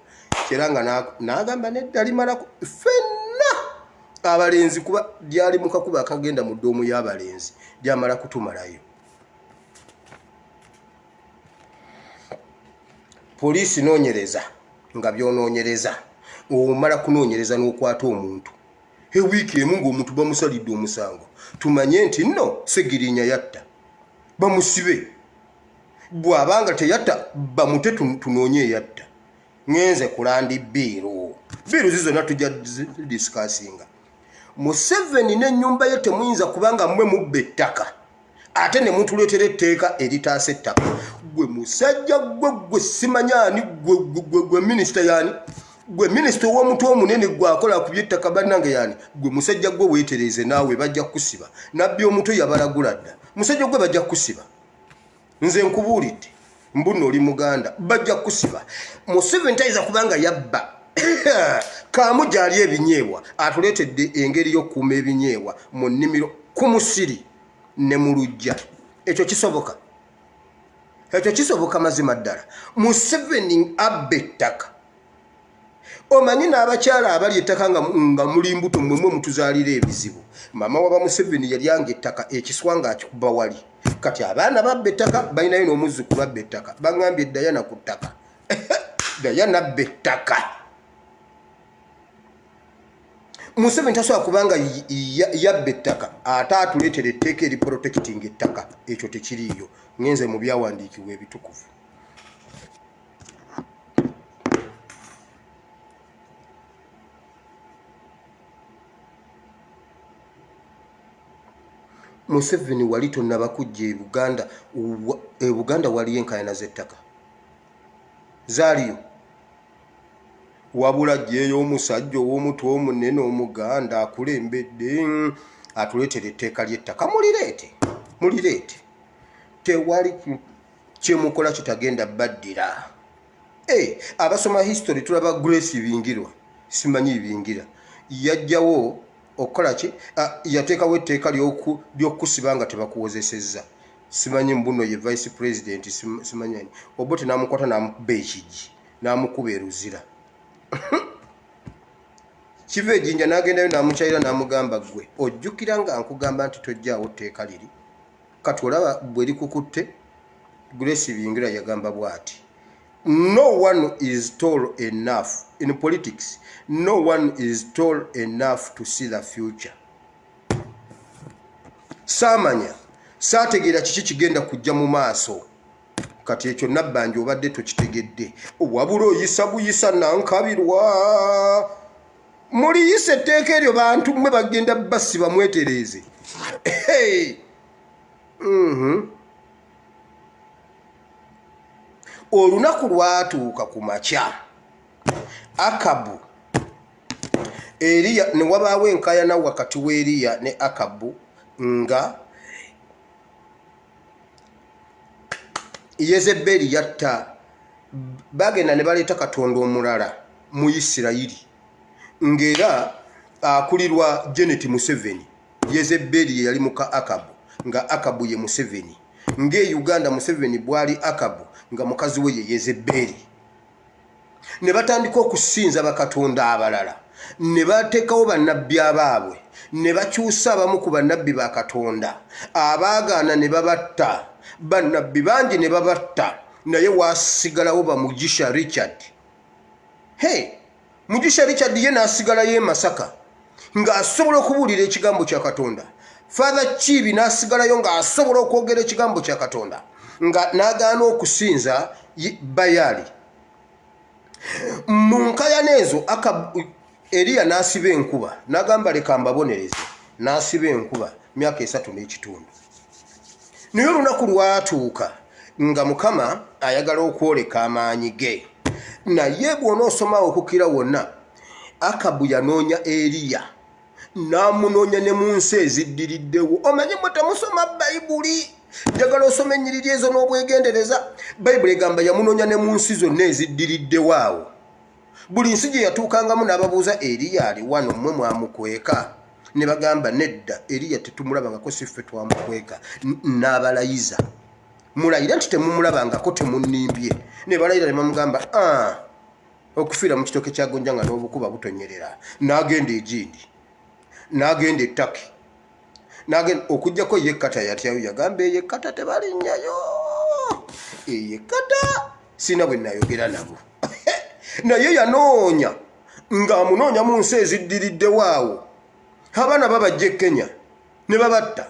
Speaker 1: Kyeranga n'agamba nedda limala ffenna abalenzi kuba lyali mu kakuba akagenda mu ddoomu y'abalenzi lyamala kutumalayo. Poliisi noonyereza nga byonoonyereza omala kunoonyereza n'okwata omuntu ewiiki emu ng'omuntu bamusalidde omusango tumanye nti nno Segirinya yatta bamusibe bw'abanga teyatta bamute tunoonye yatta. Ngenze kulandi biiru zizonna tujja discussinga. Museveni n'ennyumba ye temuyinza kubanga mmwe mubba ettaka ate ne mutuleetera etteeka eritaasa ettaka. Gwe musajja gwe simanyaani gwe minisita yaani gwe minisita ow'omuntu omunene gwakola ku by'ettaka bannange yaani gwe musajja gwe weetereze naawe bajja kusiba. Nabbi omuto yabalagula dda musajja gwe bajja kusiba. Nze nkubuulidde mbuno oli Muganda bajja kusiba. Museveni tayinza kubanga yabba kaamu gyali ebinyeebwa atuleetedde engeri y'okkuuma ebinyeebwa mu nnimiro ku musiri ne mu luggya. Ekyo kisoboka? Ekyo kisoboka mazima ddala. Museveni abba ettaka. Omanyi n'abakyala abali ettaka nga muli mbuto mmwe mutuzaalira ebizibu. Maama wa Museveni yalyanga ettaka ekiswa ng'akikuba wali. Kati abaana babba ettaka balinayo n'omuzzukulu abba ettaka. Baŋŋambye Dayana ku ttaka. Dayana abba ettaka. Museveni tasobola kubanga yabba ettaka ate atuleetera etteeka eri protecting ettaka. Ekyo tekiriiyo. Ngenze mu byawandiikibwa ebitukuvu. Museveni wali tonnaba kujja e Buganda waliyo enkaayana z'ettaka zaaliyo wabula jjeeyo omusajja ow'omutwe omunene Omuganda akulembedde atuleetera etteeka ly'ettaka mulireete tewali kyemukola kitagenda baddira. Abasoma history tulaba Grace Bingirwa simanyi Bingira yajjawo okola ki yateekawo etteeka ly'okusiba nga tebakuwozesezza. Simanyi mbuno ye vice president simanyi Obote n'amukwata n'amukuba ekigi n'amukuba eruzira. Kiva ejjinja n'agendayo n'amukyalira n'amugamba gwe ojjukira nga nkugamba nti tojjaawo tteeka liri kati olaba bwe likukutte. Grace Bingira yagamba bw'ati no one is tall enough in politics. No one is tall enough to see the future. Saamanya saategeera kiki kigenda kujja mu maaso. Kati ekyo nabbanja obadde tokitegedde wabula oyisa buyisa nankabirwa. Muliyise etteeka eryo bantu mmwe bagenda basiba mwetereeze. Olunaku lwatuuka ku makya Akabu Eriya ne wabaawo enkaayana wakati w'Eriya ne Akabu nga Yezeberi yatta bagenda ne baleeta katonda omulala mu Isirayiri ng'era akulirwa Janet Museveni. Yezeberi ye yali muka Akabu nga Akabu ye Museveni. Ng'e Uganda Museveni bwali Akabu nga mukazi we ye Yezeberi. Ne batandika okusinza bakatonda abalala. Ne bateekawo bannabbi abaabwe. Ne bakyusa abamu ku bannabbi ba Katonda. Abaagaana ne babatta. Bannabbi bangi ne babatta. Naye waasigalawo Mugisha Richard. Mugisha Richard ye n'asigalayo e Masaka ng'asobola okubuulira ekigambo kya Katonda. Father Chibi n'asigalayo ng'asobola okwogera ekigambo kya Katonda nga n'agaana okusinza Bayali. Mu nkaayana ezo Eriya n'asiba enkuba n'agamba leka mbabonereze. N'asiba enkuba myaka 3 n'ekitundu. Naye olunaku lwatuuka nga Mukama ayagala okwoleka amaanyi ge. Naye bw'onoosoma okukira wonna Akabu yanoonya Eriya n'amunoonya ne mu nsi eziddiriddewo. Omanyi mwe temusoma Bayibuli. Njagala osome ennyiriri ezo n'obwegendereza. Bayibuli egamba yamunoonya ne mu nsi zonna eziddiriddewo awo. Buli nsi gye yatuukangamu n'ababuuza Eriya ali wano mmwe mwamukweka. ne bagamba nedda Eriya tetumulabangako siffe twamukweka n'abalayiza mulayira nti temumulabangako temunnimbye ne balayira ne bamugamba okufiira mu kitoke kya gonja nga n'obukuba butonyerera n'agenda egindi n'agenda ettaki n'agenda okujjako yekkata yatyayo yagamba eyekkata tebalinnyayo eyekkata sina bwe nayogera nabo naye yanoonya ng'amunoonya mu nsi eziddiriddewo awo abaana babajja e Kenya ne babatta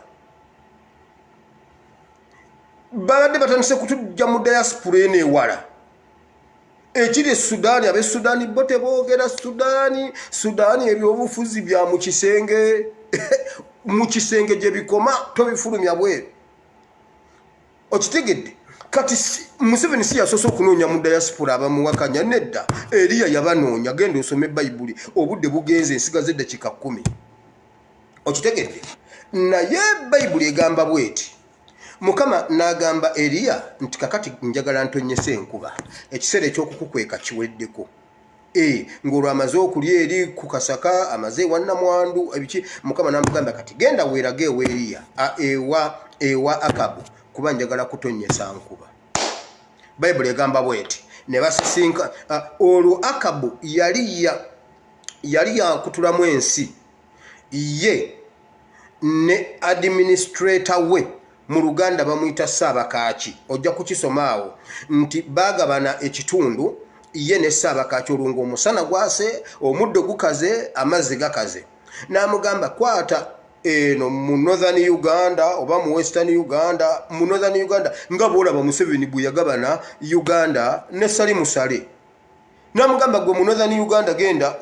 Speaker 1: babadde batandise kutujja mu diaspora eno ewala ekiri Sudaani ab'e Sudaani bo teboogera Sudaani ebyobufuzi bya mu kisenge gye bikoma tobifulumya bweru okitegedde kati Museveni si yasoose okunoonya mu diaspora abamuwakanya nedda Eriya yabanoonya genda osome Bayibuli obudde bugenze ensigaze eddakiika 10 okitegedde naye Bayibuli egamba bweti Mukama n'agamba Eriya nti kakati njagala ntonyese enkuba ekiseera ekyokukukweka kiweddeko ng'olwo amaze okulya eri ku kasaka amaze wannamwandu ebiki Mukama n'amugamba kati genda weerage ewa Eriya ewa Akabu kuba njagala kutonyesa nkuba Bayibuli egamba bweti ne basisinka olwo Akabu yali yakutulamu ensi ye ne administrator we mu Luganda bamuyita Ssaabakaaki ojja kukisoma awo nti baagabana ekitundu ye ne Ssaabakaaki olwo omusana gwase omuddo gukaze amazzi gakaze n'amugamba kwata eno mu Northern Uganda oba mu Western Uganda mu Northern Uganda nga bwolaba Museveni bwe yagabana Uganda ne sali musale n'amugamba gwe mu Northern Uganda genda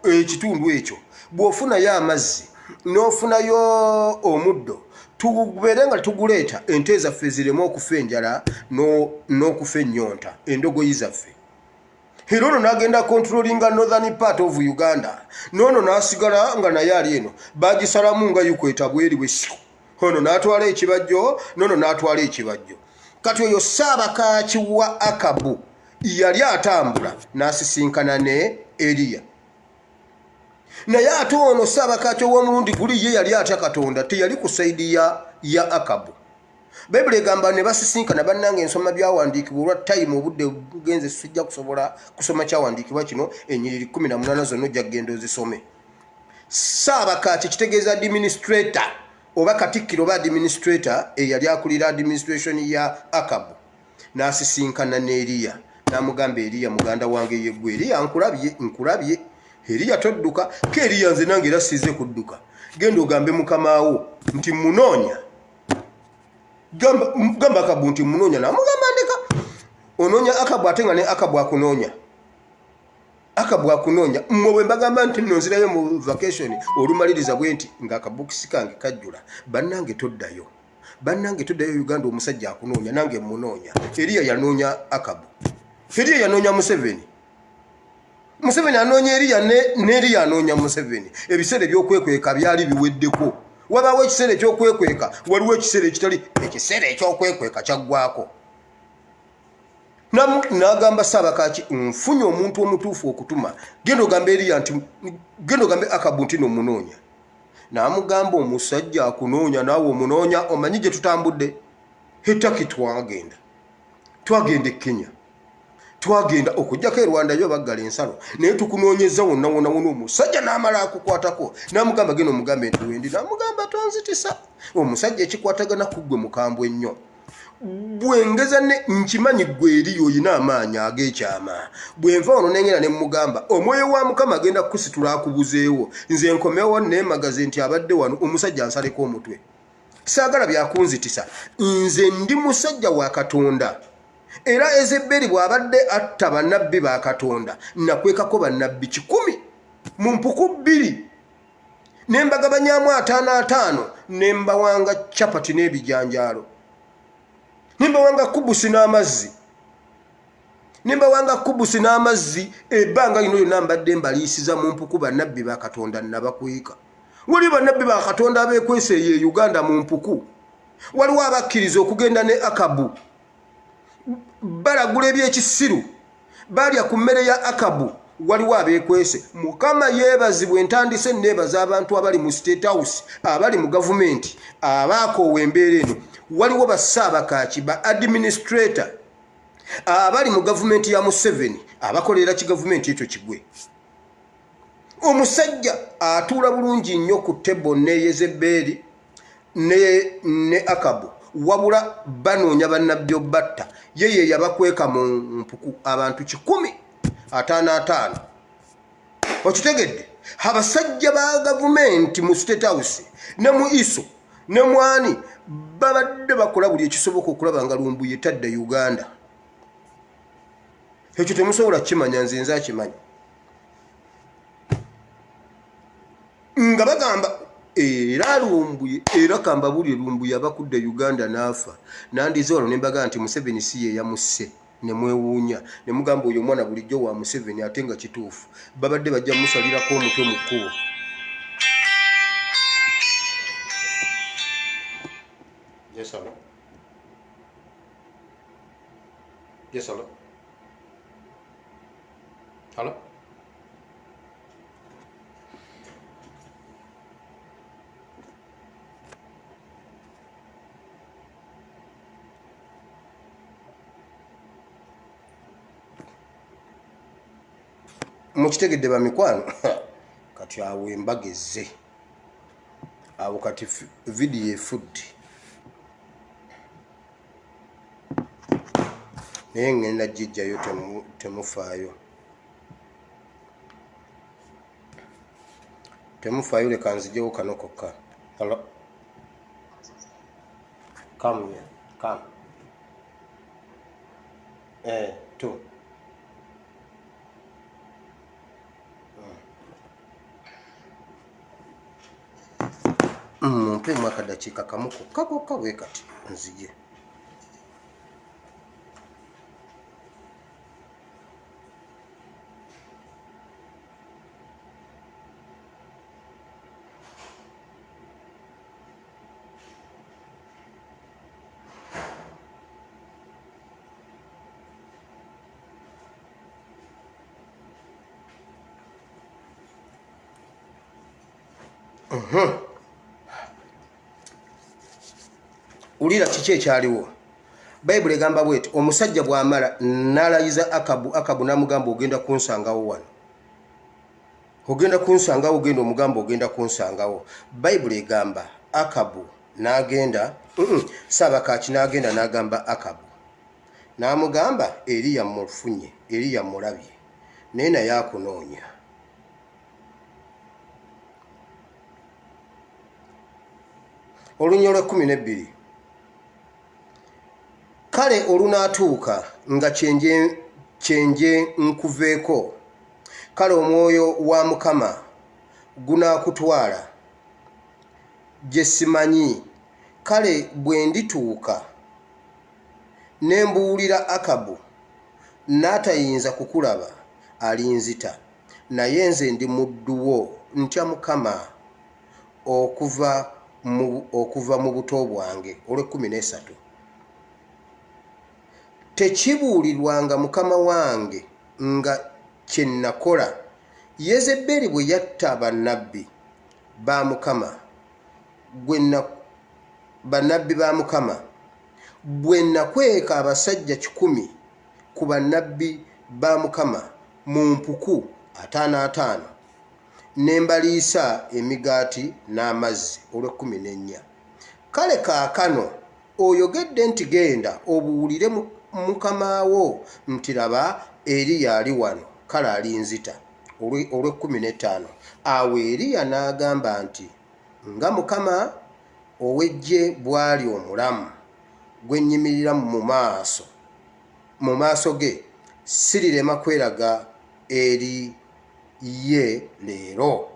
Speaker 1: ekitundu ekyo bw'ofunayo amazzi n'ofunayo omuddo tubeere nga tuguleeta ente zaffe zireme okufa enjala n'okufa ennyonta endogoyi zaffe era ono n'agenda controllinga northern part of Uganda n'ono n'asigala nga naye ali eno bagisalamu nga yukweta bweri bwesiku ono n'atwala ekibajjo n'ono n'atwala ekibajjo kati oyo Ssaabakaaki wa Akabu yali atambula n'asisinkana ne Eriya naye ate ono Ssaabakaaki ow'omulundi guli ye yali atya Katonda teyali ku saidi ya Akabu Bayibuli egamba ne basisinkana bannange ensoma byawandiikibwa olwa time obudde bugenze sijja kusobola kusoma kyawandiikibwa kino ennyiriri 18 zonna ojja kugenda ozisome Ssaabakaaki kitegeeza administrator oba katikkiro oba administrator eyali akulira administration ya Akabu n'asisinkana ne Eriya n'amugamba Eriya muganda wange yeggwe Eriya nkulabye Eriya todduka ke Eriya nze nange era size kudduka genda ogambe mukamawo nti munoonya gamba Akabu nti munoonya n'amugamba ndeka onoonya Akabu ate nga ne Akabu akunoonya mmwe bwe mbagamba nti nno nzirayo mu vacation olumaliriza bwe nti ng'akabukisi kange kajjula bannange toddayo Uganda omusajja akunoonya nange munoonya Eriya yanoonya Akabu Eriya yanoonya Museveni anoonya Eriya ne Eriya anoonya Museveni ebiseera ebyokwekweka byali biweddeko wabaawo ekiseera ekyokwekweka waliwo ekiseera ekitali ekiseera ekyokwekweka kyaggwako n'agamba Ssaabakaaki nfunye omuntu omutuufu okutuma genda ogambe Eriya nti genda ogambe Akabu nti nomunoonya n'amugamba omusajja akunoonya naawe omunoonya omanyi gye tutambudde ettaki twagenda e Kenya twagenda okujjako e Rwanda yo baggala ensalo naye tukunoonyeza wonna omusajja n'amala akukwatako n'amugamba genda omugambe nti wendi n'amugamba tonzitisa omusajja ekikwatagana ku ggwe mukambwe ennyo bwengeza ne nkimanyi ggwe Eriya oyina amaanyi ag'ekyama bwe nva ono nengenda ne mugamba omwoyo wa Mukama agenda kukusitula akubuzeewo nze nkomewo neemagaze nti abadde wano omusajja ansaleko omutwe saagala byakunzitisa nze ndi musajja wa Katonda era Ezeberi bw'abadde atta bannabbi ba Katonda nakwekako bannabbi 10 mu mpuku 2 nembagabanyaamu 5 nembawanga chapati n'ebijanjaalo nembawanga kubusi n'amazzi ebbanga lino lyonna mbadde mbaliisiza mu mpuku bannabbi ba Katonda nabakuyika wali bannabbi ba Katonda abeekwese ye Uganda mu mpuku waliwo abakkiriza okugenda ne Akabu balagula ebyekisiru balya ku mmere ya Akabu waliwo abeekwese. Mukama yeebazibwe, entandise neebaza abantu abali mu State House, abali mu gavumenti, abaakoowa embeera eno. Waliwo bassaabakaaki, ba administrator abali mu gavumenti ya Museveni abakolera kigavumenti ekyo kigwe. Omusajja atuula bulungi nnyo ku tebo ne Yezeberi ne Akabu, wabula banoonya bannabbi obatta. Ye yabakweka mu mpuku abantu 155. Okitegedde? Abasajja ba gavumenti mu State House ne mu ISO ne mwani babadde bakola buli ekisoboka okulaba nga Lumbuye tadda Uganda. Ekyo temusobola kimanya, nze nza kimanyi. Nga bagamba era Lumbuye, era kamba buli Lumbuye abakudde Uganda n'afa. Nandize olwo ne mbaga nti Museveni si ye yamusse, ne mwewuunya. Ne mugamba oyo mwana bulijjo wa Museveni ate nga kituufu. Babadde bajja musalirako omutwe mu kkubo. Yes, hello. Yes, hello. Hello? Mukitegedde bamikwano kati awo embageze awo kati video efudde naye ngenda gijjayo temufaayo leka nzijewo kano kokka. Hello? Come here. Come. Two. Mpe mwaka dakika kamu kokka bwe kati nzije. Ulira kiki ekyaliwo. Bayibuli egamba bweti, omusajja bw'amala n'alayiza Akabu n'amugamba ogenda kunsangawo wano. Ogenda kunsangawo, ogenda omugamba ogenda kunsangawo. Bayibuli egamba Akabu n'agenda, Saabakaaki n'agenda n'agamba Akabu. N'amugamba Eriya mufunye, Eriya mulabye, naye naye akunoonya. Olunnyo lwa 12. Kale olunaatuuka nga kyenje nkuveeko, kale omwoyo wa Mukama gunaakutwala gye simanyi. Kale bwe ndituuka ne mbuulira Akabu n'atayinza kukulaba, alinzita, naye nze ndi muddu wo, ntya Mukama okuva mu buto bwange. Olwe 13. Tekibuulirwanga mukama wange nga kye nakola Yezeberi bwe yatta bannabbi ba Mukama, bannabbi ba Mukama, bwe nakweka abasajja 10 ku bannabbi ba Mukama mu mpuku 55, ne mbaliisa emigaati n'amazzi. Olwe 14. Kale kaakano oyogedde nti genda obuulire mukama wo nti laba Eriya ali wano, kale alinzita. Olwe 15. Awo Eriya n'agamba nti nga Mukama ow'eggye bw'ali omulamu gwe nnyimirira mu maaso ge, sirirema kweraga eri ye leero.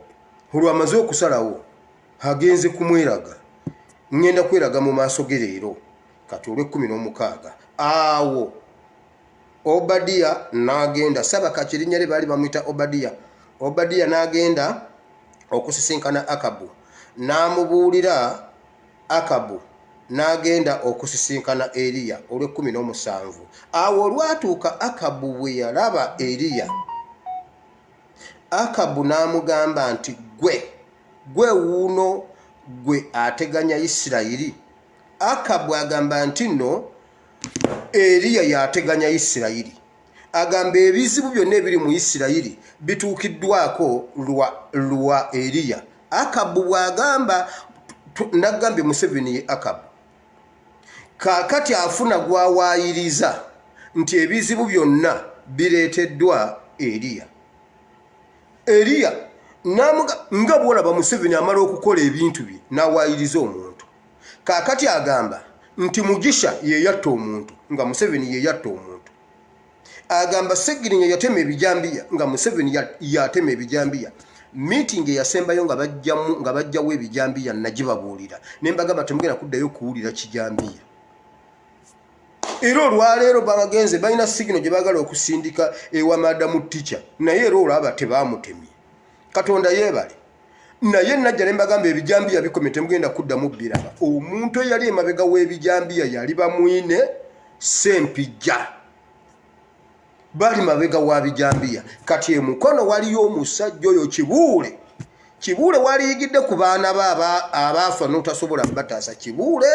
Speaker 1: Olwamaze okusalawo agenze kumweraga, ngenda kweraga mu maaso ge leero. Kati olwe 16. Awo Obadiya n'agenda, Saabakaaki erinnya lye baali bamuyita Obadiya. Obadiya n'agenda okusisinkana Akabu, n'amubuulira. Akabu n'agenda okusisinkana Eriya. Olwe 17. Awo olwatuuka Akabu bwe yalaba Eriya Akabu n'amugamba nti gwe wuuno gwe ateganya Isirayiri. Akabu agamba nti no, Eriya yateganya Isirayiri. Agamba ebizibu byonna ebiri mu Isirayiri bituukiddwako lwa Eriya. Akabu bw'agamba nagambye Museveni ye Akabu. Kaakati afuna gwawaayiriza nti ebizibu byonna bireeteddwa Eriya. Eriya nga bwolaba Museveni amala okukola ebintu bye n'awaayiriza omuntu. Kaakati agamba nti Mugisha ye yatta omuntu nga Museveni ye yatta omuntu. Agamba Segirinya yatema ebijambiya nga Museveni yatema ebijambiya. Meeting yasembayo nga bajjawo ebijambiya nagibabuulira. Ne mbagamba temugenda kuddayo kuwulira kijambiya. Era olwaleero bagenze balina sigino gye baagala okusindika ewa Madamu Teacher. Naye era olaba tebaamutemye. Katonda yeebale. Naye najja ne mbagamba ebijambiya bikomye temugenda kuddamu biraba. Omuntu eyali emabega w'ebijambiya yali bamwine Sempijja. Bali mabega wa bijambiya. Kati emukono waliyo omusajja oyo Kibuule. Kibuule waliyigidde ku baana baba abaafa n'otasobola bataasa. Kibuule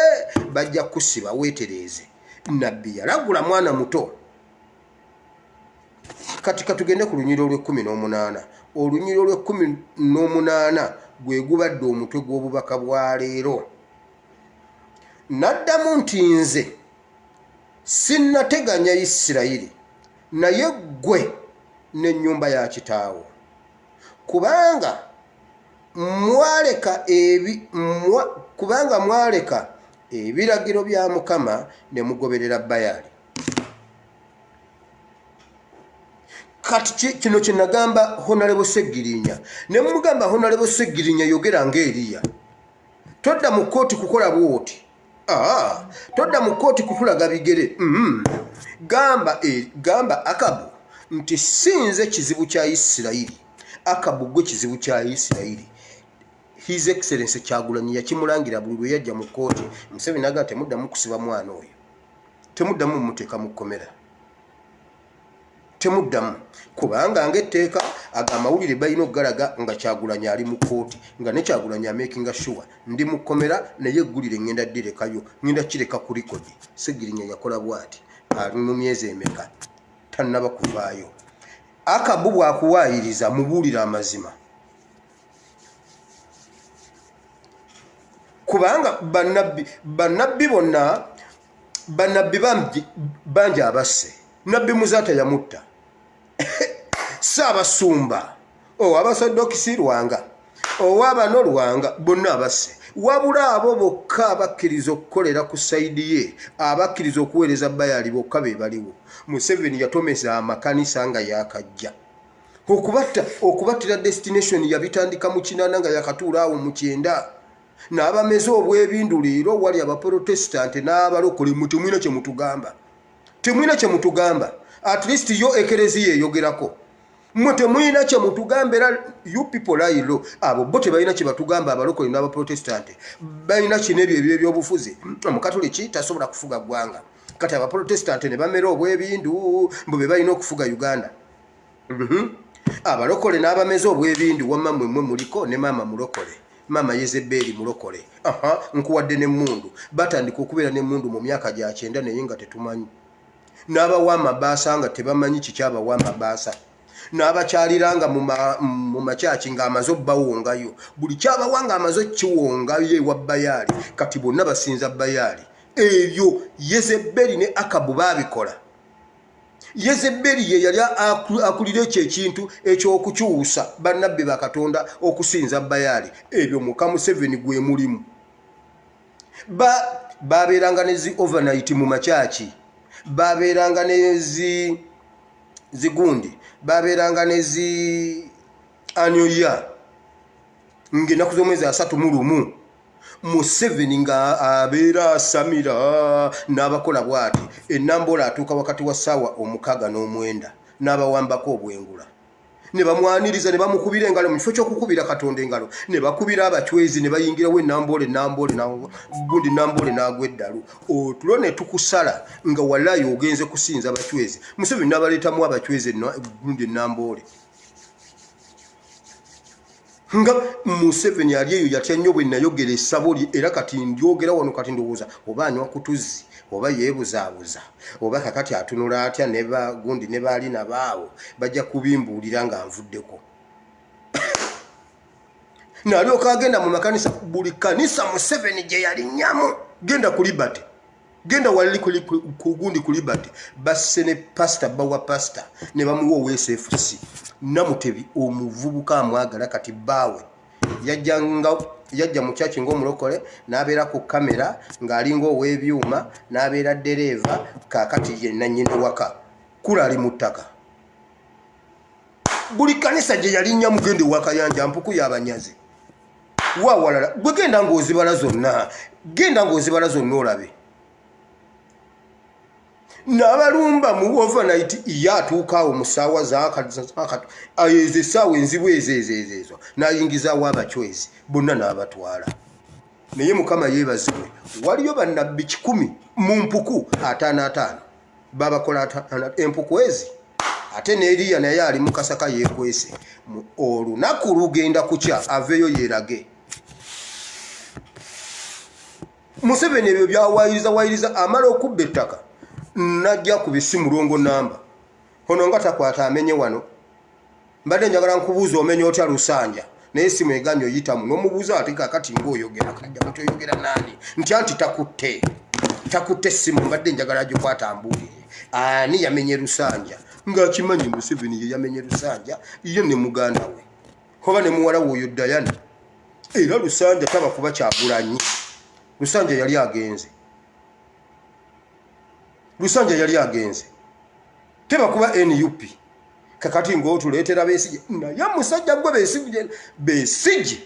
Speaker 1: bajja kusiba weetereeze. Nabbi yalagula mwana muto. Kati katugende ku lunyiro lw'18. Olunyiro lw'18 gwe gubadde omutwe gw'obubaka bwa leero. Naddamu nti nze sinnateganya Isirayiri, naye ggwe n'ennyumba ya kitaawo. Kubanga mwaleka ebiragiro bya Mukama ne mugoberera Bayaali. Kati kino kye nagamba Honorable Segirinya. Ne mugamba Honorable Segirinya yogera ng'Eriya. Todda mu kkooti kukola bwoti. Todda mu kkooti kukulaga bigere. Gamba Akabu nti sinze kizibu kya Isirayiri. Akabu gwe kizibu kya Isirayiri. His Excellency Kyagulanyi yakimulangira buli lwe yajja mu kkooti. Museveni n'agamba temuddamu kusiba mwana oyo. Temuddamu muteeka mu kkomera. Temuddamu. Kubanga ng'etteeka amawulire balina okugalaga nga Kyagulanyi ali mu kkooti. Nga ne Kyagulanyi amakinga sure ndi mu kkomera naye eggulire ngenda ddirekayo. Ngenda kireka ku likodi. Segirinya yakola bw'ati. Ali mu myezi emeka. Tannaba kuvaayo. Akabu bw'akuwaayiriza mubuulira amazima. Kubanga bannabbi bonna bannabbi bangi abasse. Nabbi Muzaata yamutta. Saabasumba Abasadokisi Lwanga Owabano Lwanga bonna abasse. Wabula abo bokka abakkiriza okukolera ku sayidi ye, abakkiriza okuweereza Bayaali bokka be baliwo. Museveni yatomeza amakanisa nga yakajja. Okubattira destination yabitandika mu 8 nga yakatuula awo mu 9. N'abameze obwebinduliro wali abaprotestante n'abalokole mutemwina kye mutugamba. Temwina kye mutugamba. At least yo ekereziya eyogerako. Mutemwina kye mutugamba era you people ayiro. Abo bo tebalina kye batugamba abalokole n'abaprotestante. Balina kinebyo ebyobufuzi. Omukatoliki tasobola kufuga ggwanga. Kati abaprotestante ne bamera obwebindu mbu be balina okufuga Uganda. Abalokole n'abameze obwebindu wamma mmwe muliko ne maama mulokole. Mama Yezebeli mulokole. Nkuwadde n'emmundu. Batandika okubeera n'emmundu mu myaka gya 9 naye nga tetumanyi. N'abawaama baasa nga tebamanyi kikyabawaama baasa. N'abakyaliranga mu makyaki ng'amaze obbawongayo. Buli kyabawanga amaze kiwongayo ewa Bayaali. Kati bonna basinza Bayaali. Ebyo Yezebeli ne Akabu baabikola. Yezebeli ye yali akulira ekintu ekyokukyusa bannabbi ba Katonda okusinza Bayaali. Ebyo muka Museveni gwe mulimu. Babeeranga nezi overnight mu makyaki. Babeeranga nezi zigundi. Babeeranga nezi anyoya. Ng'ennaku z'omwezi 31. Museveni nga abeera asamira n'abakola bw'ati. Ennambola atuuka wakati wa ssaawa 6:9 n'abawambako obwengula. Ne bamwaniriza ne bamukubira engalo mu kifo ky'okukubira Katonda engalo. Ne bakubira abachwezi ne bayingirawo ennambole gundi nnambole n'agwa eddalu. Otulo ne tukusala nga wallahi ogenze kusinza abachwezi. Museveni n'abaleetamu abachwezi gundi ennambole. nga Museveni ali eyo yatya nnyo bwe nayogera essabo lye era kati ndyogera wano kati ndowooza oba anywa kutuzi oba yeebuzaabuza oba kakati atunula atya ne bagundi ne baali nabaawo bajja kubimbuulira nga nvuddeko nalyoka agenda mu makanisa buli kanisa Museveni gye yali nnyamu genda ku Liberty genda wali ku gundi ku Liberty basse ne pastor bawa pastor ne bamuwa OSFC Namutebi omuvubuka amwagala kati baawe yajja mu church ng'omulokole n'abeera ku kamera ng'alinga ow'ebyuma n'abeera dereva kaakati ye nannyini waka kula ali mu ttaka buli kanisa gye yali nnya mugende wakayanja mpuku y'abanyazi wawalala gwe genda ng'ozibala zonna olabe n'abalumba mu overnight yatuukaawo mu ssaawa ezo essaawa enzibu ezo n'ayingizaawo abachwezi bonna n'abatwala naye Mukama yeebazibwe waliyo bannabbi 100 mu mpuku 55 babakola empuku ezi ate ne Eriya naye ali mu kasaka yeekwese olunaku lugenda kukya aveeyo yeerage Museveni ebyo byawayiriza amala okubba ettaka najja ku bisimu longo namba hono nga takwata amenye wano mbadde njagala nkubuuza omenye otya Lusanja naye simu eganyo oyitamu n'omubuuza ate kakati ng'oyogera kajja muti oyogera nani nti anti takutte simu mbadde njagala gyokwata ambuulire ani yamenye Lusanja ng'akimanyi Museveni ye yamenye Lusanja ye ne muganda we oba ne muwala we oyo Diana era Lusanja taba kuba Kyagulanyi Lusanja yali agenze teba kuba NUP kakati ng'otuleetera Besigye naye musajja gwe Besigye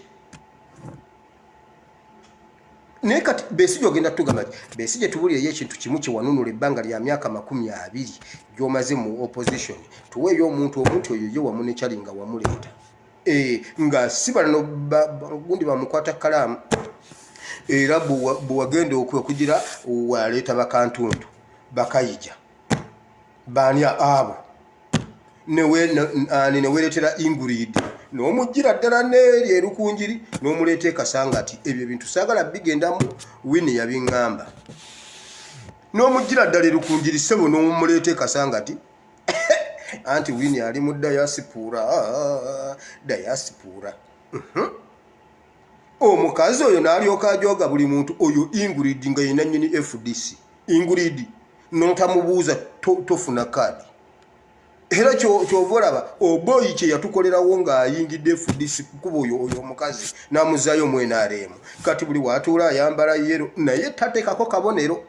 Speaker 1: naye kati Besigye ogenda tugamba Besigye tubulire ekintu kimu kyewanunula ebbanga lya myaka 20 gy'omaze mu opposition tuweeyo omuntu oyo ye wamu ne kyali nga wamuleeta nga si bano gundi bamukwata kalaamu era bwagenda okugira waleeta bakantuntu bakayija baania abo neweeretera Ingrid n'omugira ddala n'eri erukunjiri n'omuleeta ekasanga ati ebyo bintu saagala bigendamu Winnie yabiŋŋamba n'omugira ddala erukunjiri sebo n'omuleeta ekasanga ati anti Winnie ali mu diaspora omukazi oyo n'alyoka ajoga buli muntu oyo Ingrid nga yina nnyini FDC Ingrid n'otamubuuza tofuna kaadi era kyova olaba oboyi kye yatukolerawo ng'ayingidde FDC kukuba oyo omukazi n'amuzaayo mwenaremu kati buli watuula ayambala yero naye tateekako kabonero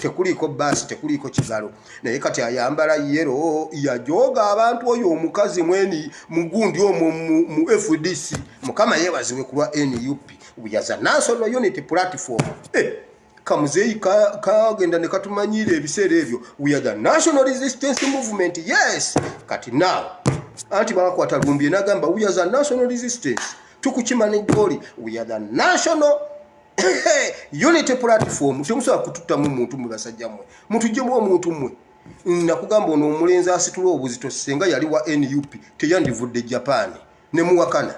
Speaker 1: tekuliiko baasi tekuliiko kigalo naye kati ayambala yero yajoga abantu oyo omukazi mweni mugundi omwo mu FDC Mukama yeebazibwe ku lwa NUP we as a national unity platform kamuzeyi kagenda ne katumanyire ebiseera ebyo we are the national resistance movement yes kati now anti bakwata Lumbye nagamba we are the national resistance tukukimana ejjoli we are the national unity platform temusobola kututtamu muntu mwe basajja mmwe mutujjemu omuntu mmwe nakugamba ono omulenzi asitula obuzito senga yali wa NUP teyandivudde Japan ne muwakana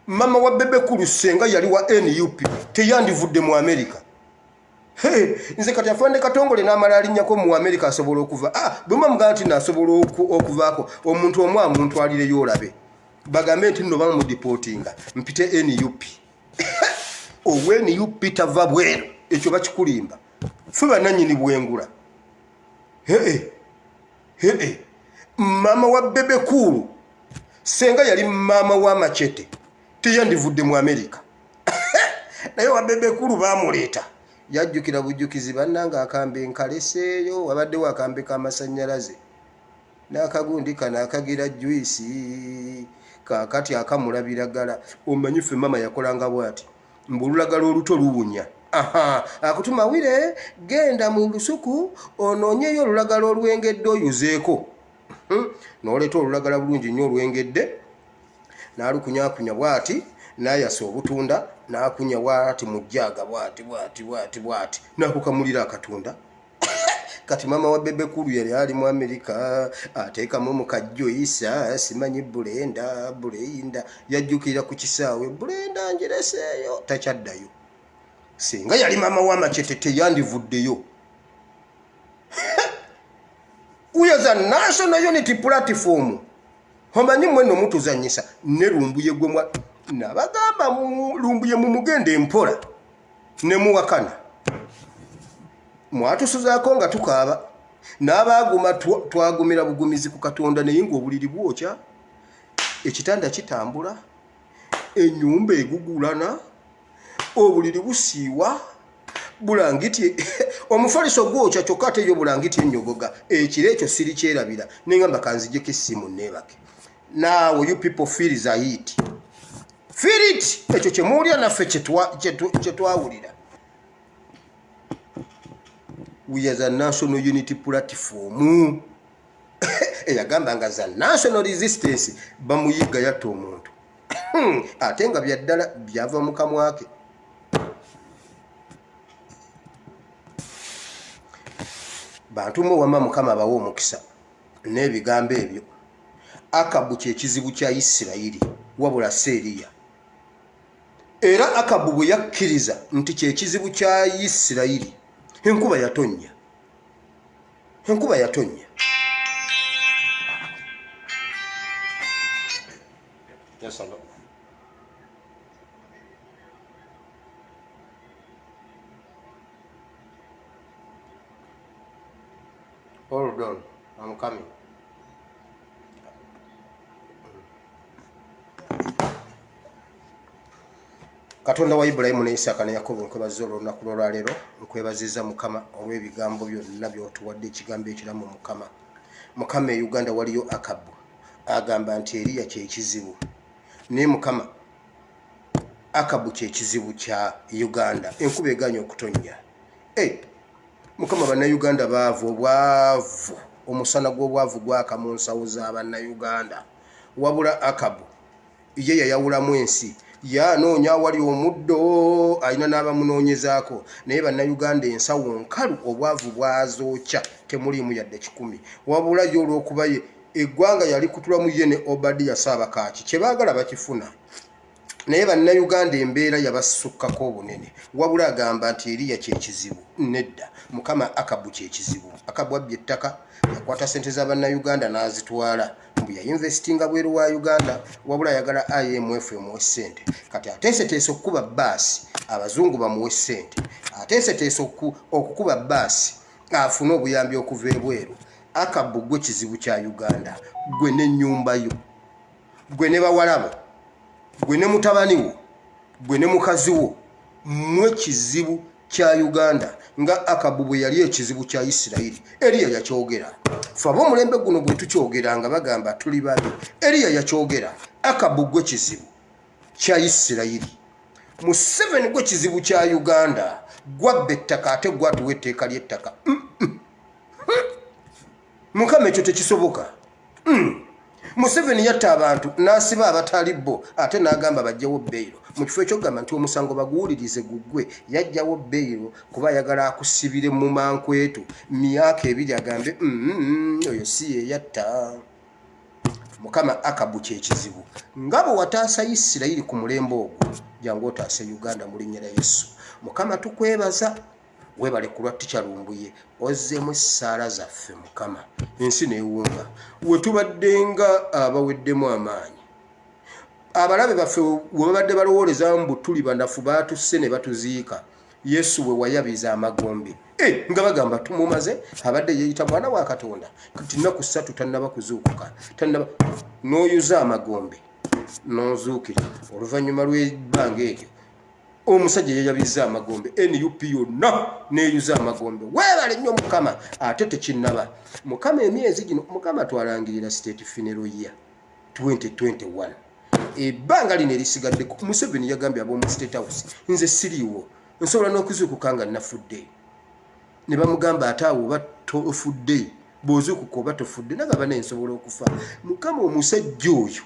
Speaker 1: mama wa Bebe Kulu senga yali wa NUP teyandivudde mu America nze kati afande Katongole n'amala alinnyako mu America asobola okuva bwema mugamba nti nasobola okuvaako omuntu omu amuntwalireyo olabe bagambe nti nno bamudipotinga mpite NUP owe NUP tava bweru ekyo bakikulimba ffe bannannyini bwengula mama wa Bebe Kulu senga yali mama wa Machete teyandivudde mu America naye wa Bebe Kulu bamuleeta yajjukira bujjukizi bannanga akambe nkaleseeyo wabaddewo akambe k'amasannyalaze n'akagundi kana akagira juisi kaakati akamulabiragala omanyi ffe mama yakolanga bw'ati mbululagala oluto luwunya akutuma wire genda mu lusuku onoonyeyo olulagala olwengedde oyuzeeko n'oleeta olulagala bulungi nnyo olwengedde n'alukunyakunya bw'ati n'ayasa obutunda n'akunya bw'ati mu jjaaga bw'ati n'akukamulira akatunda kati mama wa bebe kulu yali ali mu Amerika ateekamu mukajjo Isa simanyi Bulenda yajjukira ku kisaawe Bulenda njereseeyo takyaddayo singa yali mama wa Machete teyandivuddeyo. We as a national unity platform omanyi mwenno mutuzanyisa ne Lumbuye gwe nabagamba Lumbuye mu mugende empola ne muwakana mwatusuzaako nga tukaaba n'abaaguma twagumira bugumizi ku Katonda naye ng'obuliri bwokya ekitanda kitambula ennyumba egugulana obuliri busiiwa bulangiti omufaliso gwokya kyokka ate yo bulangiti ennyogoga ekiro ekyo siri kyerabira nengamba kanzijeko essimu neebake. Now you people feel is a hit. Feel it. Ekyo kye muwulira naffe kye twawulira. We as a national unity platform eyagamba nga za national resistance bamuyiga yatta omuntu ate nga byaddala byava mu kamwa ke. Bantu wama Mukama bawo omukisa n'ebigambo ebyo. Akabu kyekizibu kya Isirayiri wabula Seriya. Era Akabu bwe yakkiriza nti kyekizibu kya Isirayiri enkuba yatonnya. Yes, hello. Hold on, I'm coming. Katonda wa Ibrahimu ne Isaka ne Yakobo nkwebaza olunaku lwaleero nkwebaziza Mukama olw'ebigambo byonna by'otuwadde ekigambo ekiramu Mukama. Mukama e Uganda waliyo Akabu agamba nti Eriya kyekizibu naye Mukama Akabu kyekizibu kya Uganda enkuba eganya okutonnya. Mukama bannayuganda baavu omusana gw'obwavu gwaka mu nsawo z'abannayuganda wabula Akabu ye yayawulamu ensi yanoonya wali omuddo alina n'abamunoonyezaako naye bannayuganda ensawo nkalu obwavu bwazookya temuliimu yadde 10 wabula ye olw'okuba ye eggwanga yali kutulamu ye ne Obadiya Saabakaaki kye baagala bakifuna naye bannayuganda embeera yabasukkako obunene wabula agamba nti Eriya kyekizibu nedda Mukama Akabu kyekizibu. Akabu abbye ettaka yakwata sente z'abannayuganda n'azitwala mbu yayinvestinga bweru wa Uganda wabula ayagala IMF emuwe ssente kati ateeseteese okukuba bbaasi abazungu bamuwe ssente ateeseteese okukuba bbaasi afune obuyambi okuva ebweru. Akabu gwe kizibu kya Uganda gwe n'ennyumba yo gwe ne bawalabo gwe ne mutabani wo gwe ne mukazi wo mwe kizibu kya Uganda nga Akabu bwe yali ekizibu kya Isirayiri. Eriya yakyogera faba omulembe guno bwe tukyogera nga bagamba tuli babi. Eriya yakyogera Akabu gwe kizibu kya Isirayiri. Museveni gwe kizibu kya Uganda gwabba ettaka ate gwatuwa etteeka ly'ettaka. Mukama ekyo tekisoboka. Museveni yatta abantu n'asiba abatali bo ate n'agamba bajjawo bbeero mu kifo ekyokugamba nti omusango baguwulirize guggwe yajjawo bbeero kuba ayagala akusibire mu mankwetu myaka 2 agambe oyo si ye yatta. Mukama Akabu kyekizibu nga bwe wataasa Isirayiri ku mulembe ogwo jangu otaase Uganda mu linnya lya Yesu. Mukama tukwebaza webale kulwa Ticha Lumbuye ozzeemu essaala zaffe Mukama ensi neewunga we tubaddenga abaweddemu amaanyi abalabe baffe we babadde balowooleza mbu tuli banafu baatusse ne batuziika Yesu we wayabiza amagombe nga bagamba tumumaze abadde yeeyita mwana wa Katonda kati nnaku 3 tannaba kuzuukuka n'oyuza amagombe n'ozuukira oluvannyuma lw'ebbanga eryo omusajja yayabiza amagombe NUP yonna neeyuza amagombe. Weebale nnyo Mukama ate tekinnaba. Mukama emyezi gino Mukama twalangirira state funeral year 2021 ebbanga lino erisigaddeko. Museveni yagambye ab'omu State House nze siriiwo nsobola n'okuzuukuka nga nnafudde ne bamugamba ate awo oba tofudde bw'ozuukuka oba tofudde nagamba naye nsobola okufa. Mukama omusajja oyo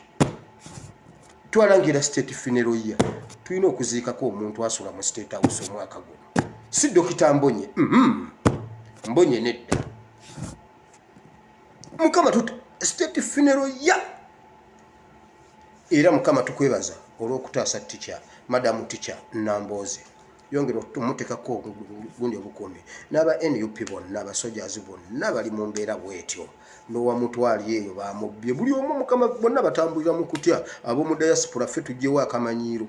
Speaker 1: twalangira state funeral year tulina okuziikako omuntu asula mu State House omwaka guno si Dokita Mbonye Mbonye nedda mukama tut state funeral ya era mukama tukwebaza olw'okutaasa teacher madam teacher Namboze yongera omutekako gundi obukuumi n'aba NUP bonna abasojazi bonna bali mu mbeera bwetyo n'owamutwali eyo bamubbye buli omu mukama bonna batambulira mu kutya ab'omu diaspora ffe tugyewo akamanyiiro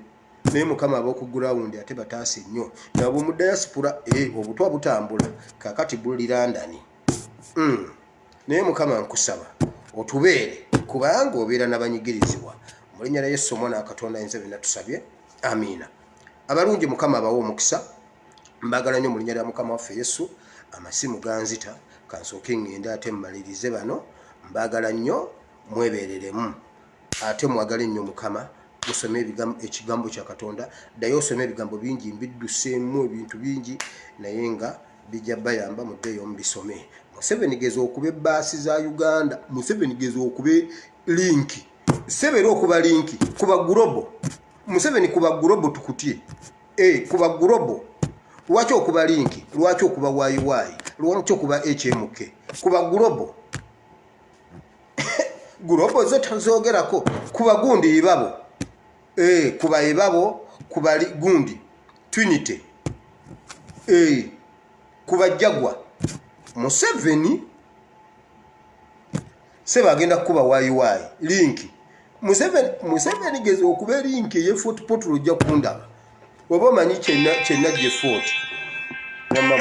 Speaker 1: naye mukama ab'oku ground ate bataase nnyo n'ab'omu diaspora obutwa butambula kakati buli London naye mukama nkusaba otubeere kubanga obeera n'abanyigirizibwa mu linnya lya Yesu omwana wa Katonda ayinza byonna tusabye amiina. Abalungi mukama abawa omukisa mbagala nnyo mu linnya lya mukama waffe Yesu. Amasimu ganzita kansooke ngende ate mmalirize bano mbagala nnyo mwebeereremu ate mwagale nnyo mukama musome ekigambo kya Katonda ddayo osome ebigambo bingi mbidduseemu ebintu bingi naye nga bijja bayamba muddeeyo mubisome. Museveni geza okuba ebbaasi za Uganda, Museveni geza okuba linki sebera okuba linki kuba global. Museveni kuba global tukutye kuba global. Lwaki okuba linki, lwaki okuba wayiwayi, lwaki okuba HMK kuba global. Global zo tazoogerako kuba gundi ibabo kuba ibabo kuba gundi Trinity kuba jagwa. Museveni seba agenda kuba wayiwayi linki. Museveni geze okuba linki ye Fort Portal ojja kundaba oba omanyi kyenna gye Fort wamma